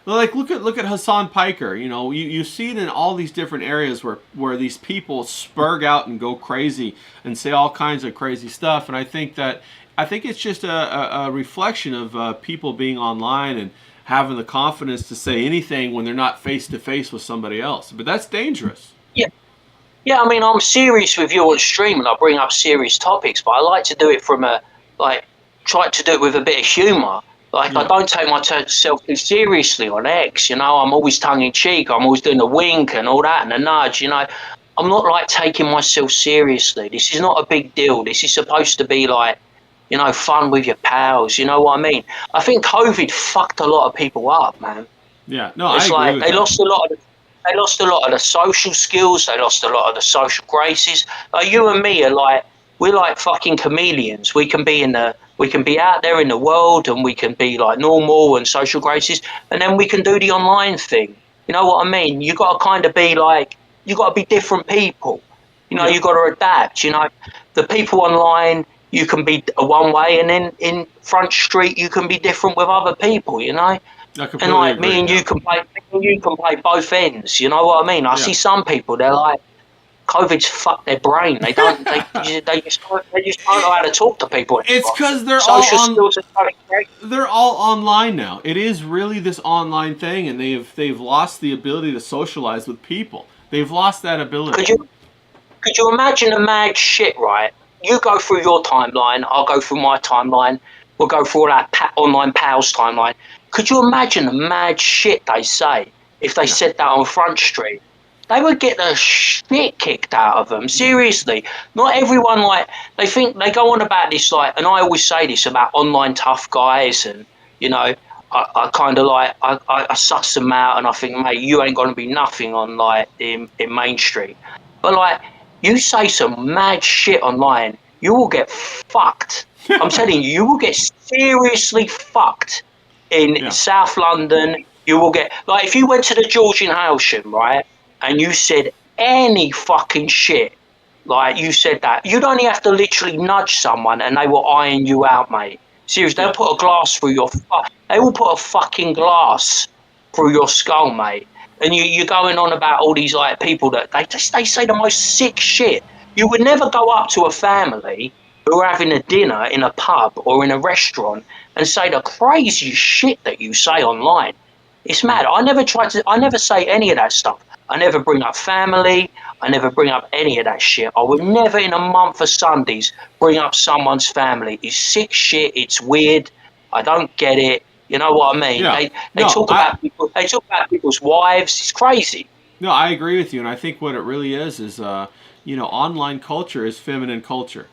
Like look at Hassan Piker. You see it in all these different areas where these people spurg out and go crazy and say all kinds of crazy stuff. And I think it's just a reflection of people being online and having the confidence to say anything when they're not face to face with somebody else. But that's dangerous. Yeah. I mean, I'm serious with you on stream, and I bring up serious topics, but I like to do it try to do it with a bit of humour. Like, I don't take myself too seriously on X, I'm always tongue-in-cheek, I'm always doing a wink and all that and a nudge, I'm not, like, taking myself seriously. This is not a big deal. This is supposed to be, like, fun with your pals, you know what I mean? I think COVID fucked a lot of people up, man. Yeah, no, it's I agree like with they that. lost a lot of the social skills, they lost a lot of the social graces. Like, you and me are, like, we're like fucking chameleons. We can be out there in the world, and we can be like normal and social graces, and then we can do the online thing. You know what I mean? You got to kind of be like, you got to be different people. You got to adapt. The people online, you can be one way, and then in front street, you can be different with other people. And like me and you can play both ends. You know what I mean? I see some people, they're like, COVID's fucked their brain. They don't. They just don't know how to talk to people It's anymore. because they're Social skills are so great. they're all online now. It is really this online thing, and they've lost the ability to socialize with people. They've lost that ability. Could you imagine the mad shit, right? You go through your timeline, I'll go through my timeline, we'll go through all our online pals' timeline. Could you imagine the mad shit they say if they said that on Front Street? They would get the shit kicked out of them. Seriously. Not everyone, like, they think, they go on about this, like, and I always say this about online tough guys, and, you know, I kind of like, I suss them out, and I think, mate, you ain't going to be nothing on, like, in Main Street. But, like, you say some mad shit online, you will get fucked. I'm telling you, you will get seriously fucked in South London. You will get, like, if you went to the George in Hailsham, right, and you said any fucking shit, like you said that, you'd only have to literally nudge someone and they will iron you out, mate. Seriously, they'll put a glass through your, they will put a fucking glass through your skull, mate. And you're going on about all these, like, people that they say the most sick shit. You would never go up to a family who are having a dinner in a pub or in a restaurant and say the crazy shit that you say online. It's mad. I never say any of that stuff. I never bring up family. I never bring up any of that shit. I would never in a month of Sundays bring up someone's family. It's sick shit. It's weird. I don't get it. You know what I mean? Yeah. They talk about people. They talk about people's wives. It's crazy. No, I agree with you, and I think what it really is online culture is feminine culture.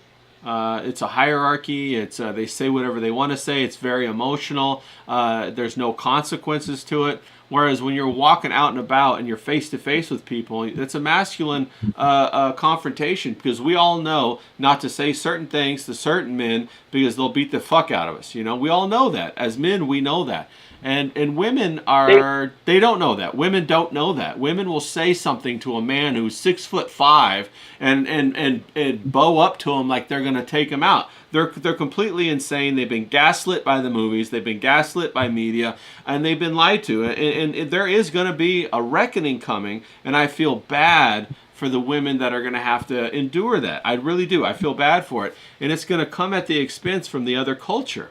It's a hierarchy. It's they say whatever they want to say. It's very emotional. There's no consequences to it. Whereas when you're walking out and about and you're face to face with people, it's a masculine confrontation, because we all know not to say certain things to certain men because they'll beat the fuck out of us. You know, we all know that. As men, we know that. And women they don't know that. Women don't know that. Women will say something to a man who's 6'5" and bow up to him like they're gonna take him out. They're completely insane. They've been gaslit by the movies. They've been gaslit by media, and they've been lied to. And there is going to be a reckoning coming, and I feel bad for the women that are going to have to endure that. I really do. I feel bad for it, and it's going to come at the expense from the other culture.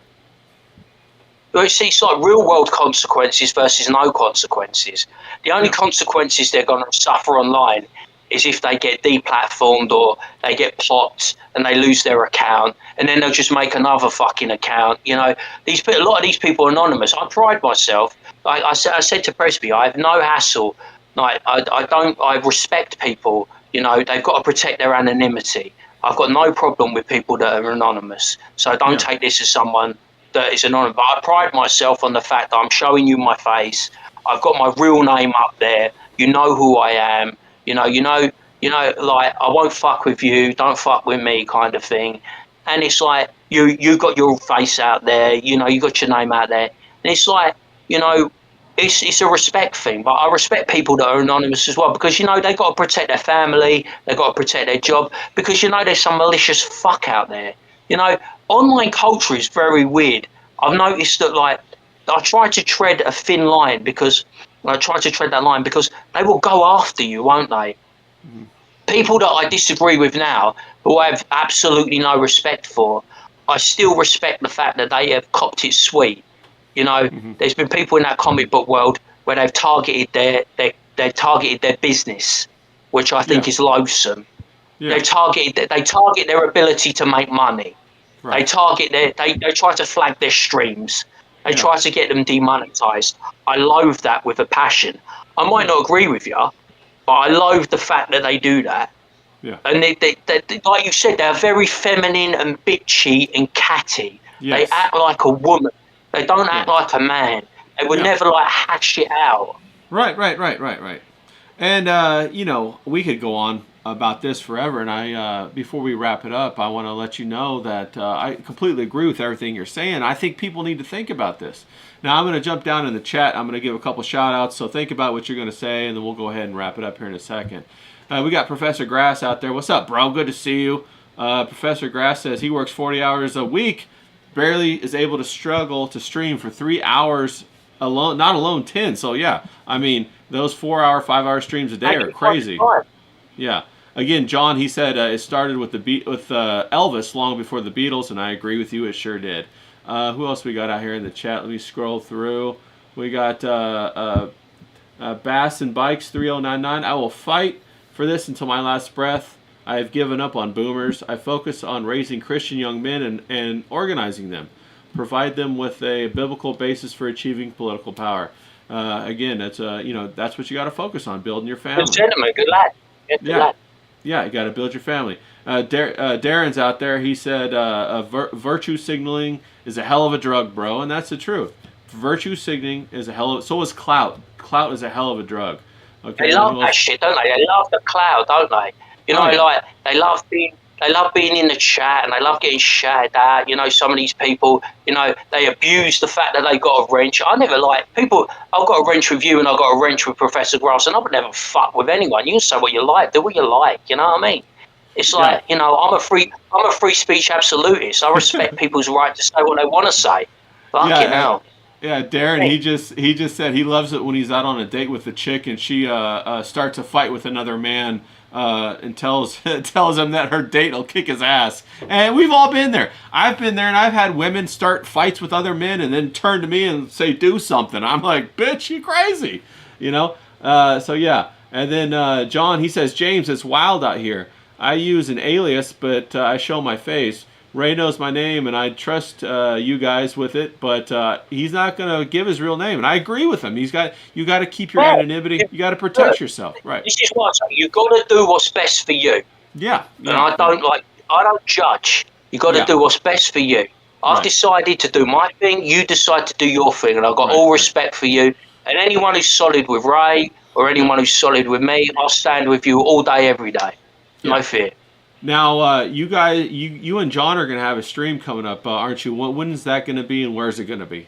Well, it's like real world consequences versus no consequences. The only consequences they're going to suffer online is if they get deplatformed or they get popped and they lose their account, and then they'll just make another fucking account. You know, a lot of these people are anonymous. I pride myself. I said to Presby, I have no hassle. Like, I respect people. You know, they've got to protect their anonymity. I've got no problem with people that are anonymous. So don't take this as someone that is anonymous. But I pride myself on the fact that I'm showing you my face. I've got my real name up there. You know who I am. You know, like, I won't fuck with you, don't fuck with me, kind of thing. And it's like, you got your face out there, you know, you got your name out there. And it's like, you know, it's a respect thing. But I respect people that are anonymous as well, because, you know, they've got to protect their family, they've got to protect their job, because, you know, there's some malicious fuck out there. You know, online culture is very weird. I've noticed that, like, I try to tread a thin line because they will go after you, won't they? Mm-hmm. People that I disagree with now, who I have absolutely no respect for, I still respect the fact that they have copped it sweet. You know, there's been people in that comic book world where they've targeted their business, which I think is loathsome. Yeah. They target their ability to make money. Right. They try to flag their streams. They try to get them demonetized. I loathe that with a passion. I might not agree with you, but I loathe the fact that they do that. Yeah. And they like you said, they're very feminine and bitchy and catty. Yes. They act like a woman. They don't act like a man. They would never, like, hash it out. Right. And, you know, we could go on about this forever, and I before we wrap it up, I want to let you know that I completely agree with everything you're saying. I think people need to think about this. Now, I'm going to jump down in the chat. I'm going to give a couple shout outs, so think about what you're going to say, and then we'll go ahead and wrap it up here in a second. We got Professor Grass out there. What's up, bro? Good to see you. Professor Grass says he works 40 hours a week, barely is able to struggle to stream for 3 hours alone, not alone 10. So yeah, I mean, those 4 hour, 5 hour streams a day are crazy. Yeah. again, John, he said it started with Elvis long before the Beatles, and I agree with you. It sure did. Who else we got out here in the chat? Let me scroll through. We got Bass and Bikes 3099. I will fight for this until my last breath. I have given up on boomers. I focus on raising Christian young men and organizing them. Provide them with a biblical basis for achieving political power. Again, that's that's what you got to focus on, building your family. Good gentleman, good lad. Good lad. Yeah, you got to build your family. Darren's out there. He said virtue signaling is a hell of a drug, bro, and that's the truth. Virtue signaling is a hell of. So is clout. Clout is a hell of a drug. Okay. They love that shit, don't they? They love the clout, don't they? You know, like they love being in the chat and they love getting shouted at. You know, some of these people, you know, they abuse the fact that they got a wrench. I never like people. I've got a wrench with you and I've got a wrench with Professor Grass, and I would never fuck with anyone. You can say what you like, do what you like. You know what I mean? It's like, you know, I'm a free speech absolutist. I respect people's right to say what they want to say. Fucking hell. Yeah, Darren, he just said he loves it when he's out on a date with a chick and she starts a fight with another man and tells him that her date will kick his ass. And we've all been there. I've been there, and I've had women start fights with other men and then turn to me and say, do something. I'm like, bitch, you crazy. You know? So, yeah. And then John, he says, James, it's wild out here. I use an alias, but I show my face. Ray knows my name, and I trust you guys with it, but he's not going to give his real name, and I agree with him. You got to keep your anonymity. You got to protect yourself, right? This is what I'm saying. You've got to do what's best for you. Yeah. And I don't judge. You got to do what's best for you. I've decided to do my thing. You decide to do your thing, and I've got all respect for you. And anyone who's solid with Ray or anyone who's solid with me, I'll stand with you all day, every day. No fear. Now, you guys, you and John are going to have a stream coming up, aren't you? When is that going to be, and where's it going to be?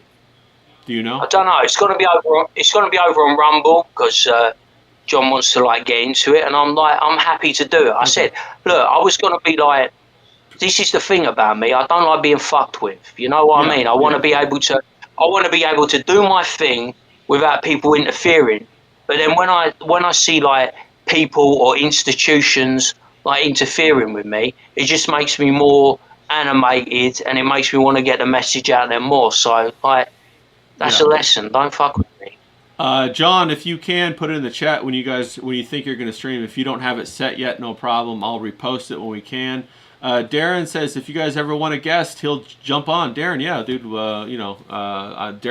Do you know? I don't know. It's going to be over on Rumble because John wants to like get into it, and I'm happy to do it. I said, look, I was going to be like, this is the thing about me. I don't like being fucked with. You know what I mean? I want to be able to do my thing without people interfering. But then when I see like people or institutions like interfering with me, it just makes me more animated and it makes me want to get the message out there more. So like that's a lesson. Don't fuck with me. John, if you can put it in the chat when you think you're going to stream. If you don't have it set yet, no problem. I'll repost it when we can. Darren says if you guys ever want a guest, he'll jump on. Darren, yeah, dude. Darren's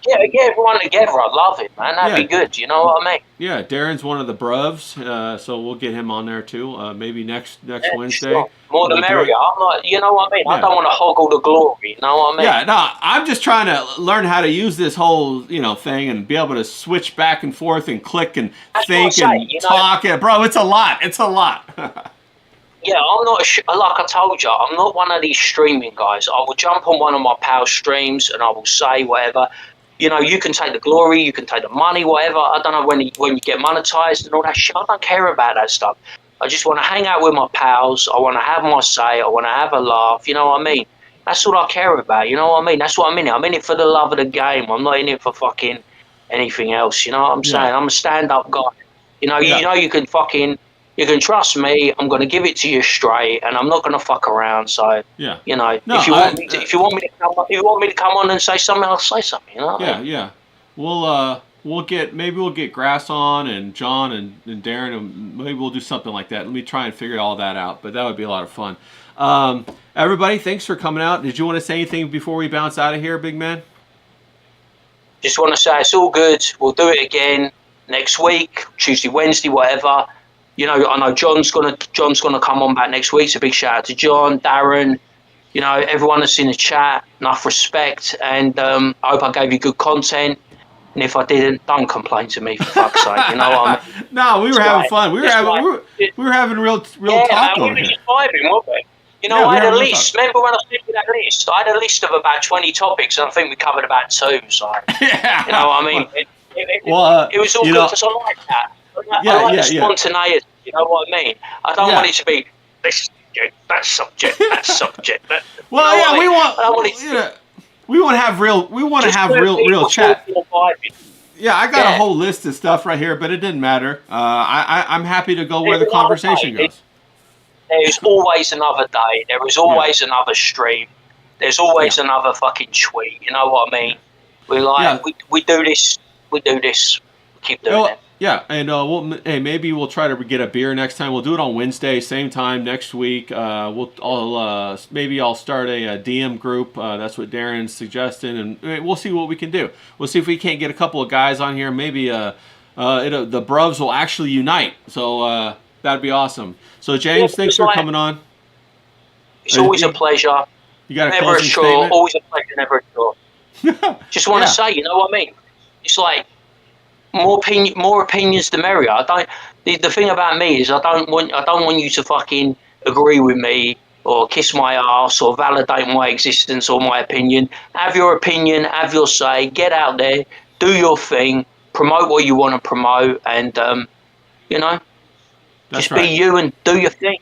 get everyone together. I'd love it, man. That'd be good. You know what I mean? Yeah, Darren's one of the Bruvs, so we'll get him on there too. Maybe next Wednesday. Sure. More the merrier. I'm like, you know what I mean? I don't want to hog all the glory. You know what I mean? Yeah, no, I'm just trying to learn how to use this whole thing and be able to switch back and forth and click and think and talk. Bro, it's a lot. It's a lot. Yeah, I'm not, like I told you, I'm not one of these streaming guys. I will jump on one of my pals' streams and I will say whatever. You know, you can take the glory, you can take the money, whatever. I don't know when you get monetized and all that shit. I don't care about that stuff. I just want to hang out with my pals. I want to have my say. I want to have a laugh. You know what I mean? That's all I care about. You know what I mean? That's what I'm in it. I'm in it for the love of the game. I'm not in it for fucking anything else. You know what I'm saying? I'm a stand-up guy. You know, you can fucking... You can trust me. I'm going to give it to you straight, and I'm not going to fuck around. So, you know, if you want me to come on and say something, I'll say something. You know? Yeah. We'll get Grass on and John and Darren, and maybe we'll do something like that. Let me try and figure all that out. But that would be a lot of fun. Everybody, thanks for coming out. Did you want to say anything before we bounce out of here, big man? Just want to say it's all good. We'll do it again next week, Tuesday, Wednesday, whatever. You know, I know John's gonna come on back next week. So big shout out to John, Darren, you know, everyone that's in the chat. Enough respect, and I hope I gave you good content. And if I didn't, don't complain to me for fuck's sake. You know what I mean? No, we were having fun. We were having real talk over here. Just vibing, weren't we? You know, I had a list. Remember when I sent you that list? I had a list of about 20 topics, and I think we covered about 2. So, you know what I mean? It was all good because I like that. I like the spontaneity, you know what I mean? I don't want it to be this subject, that subject, that subject. We want to have real chat. Yeah, I got a Yeah. whole list of stuff right here, but it didn't matter. I'm happy to go where the Every other conversation day, goes. there's always another day. There is Yeah, always another stream. There's yeah, always another fucking tweet. You know what I yeah, mean? We like yeah. we do this. We do this. We keep doing it. Well, yeah, and hey, maybe we'll try to get a beer next time. We'll do it on Wednesday, same time next week. Maybe I'll start a DM group. That's what Darren's suggesting, and we'll see what we can do. We'll see if we can't get a couple of guys on here. Maybe the Bruvs will actually unite. So that'd be awesome. So Yeah, James, thanks it's for like coming on. it's always a You, pleasure. you got a Never a closing chore. statement? Always a pleasure. Never a chore. Just want to Yeah, say, you know what I mean? It's like more opinions the merrier. I don't. The thing about me is I don't want you to fucking agree with me or kiss my ass or validate my existence or my opinion. Have your opinion. Have your say. Get out there. Do your thing. Promote what you want to promote, and you know, that's just be right. you and do your thing.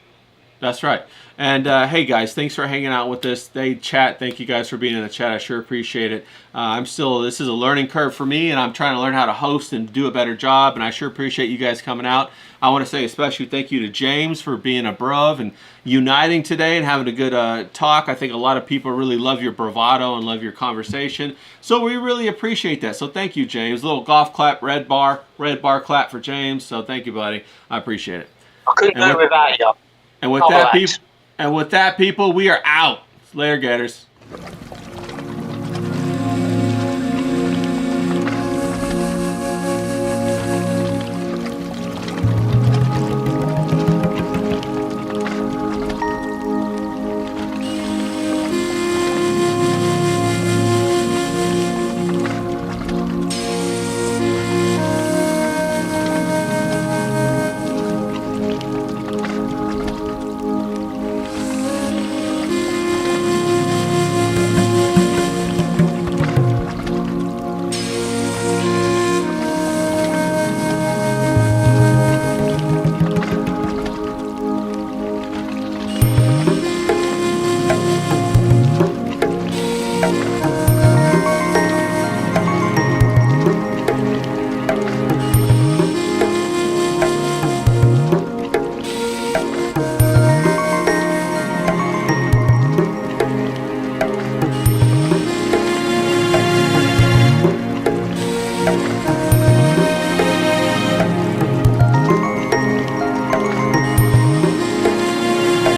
That's right. And hey, guys, thanks for hanging out with us. They chat. Thank you guys for being in the chat. I sure appreciate it. This is a learning curve for me, and I'm trying to learn how to host and do a better job. And I sure appreciate you guys coming out. I want to say a special thank you to James for being a bruv and uniting today and having a good talk. I think a lot of people really love your bravado and love your conversation. So we really appreciate that. So thank you, James. A little golf clap, red bar clap for James. So thank you, buddy. I appreciate it. I couldn't And do it with without you. and with Double that, people, axe. we are out. Later, Gators.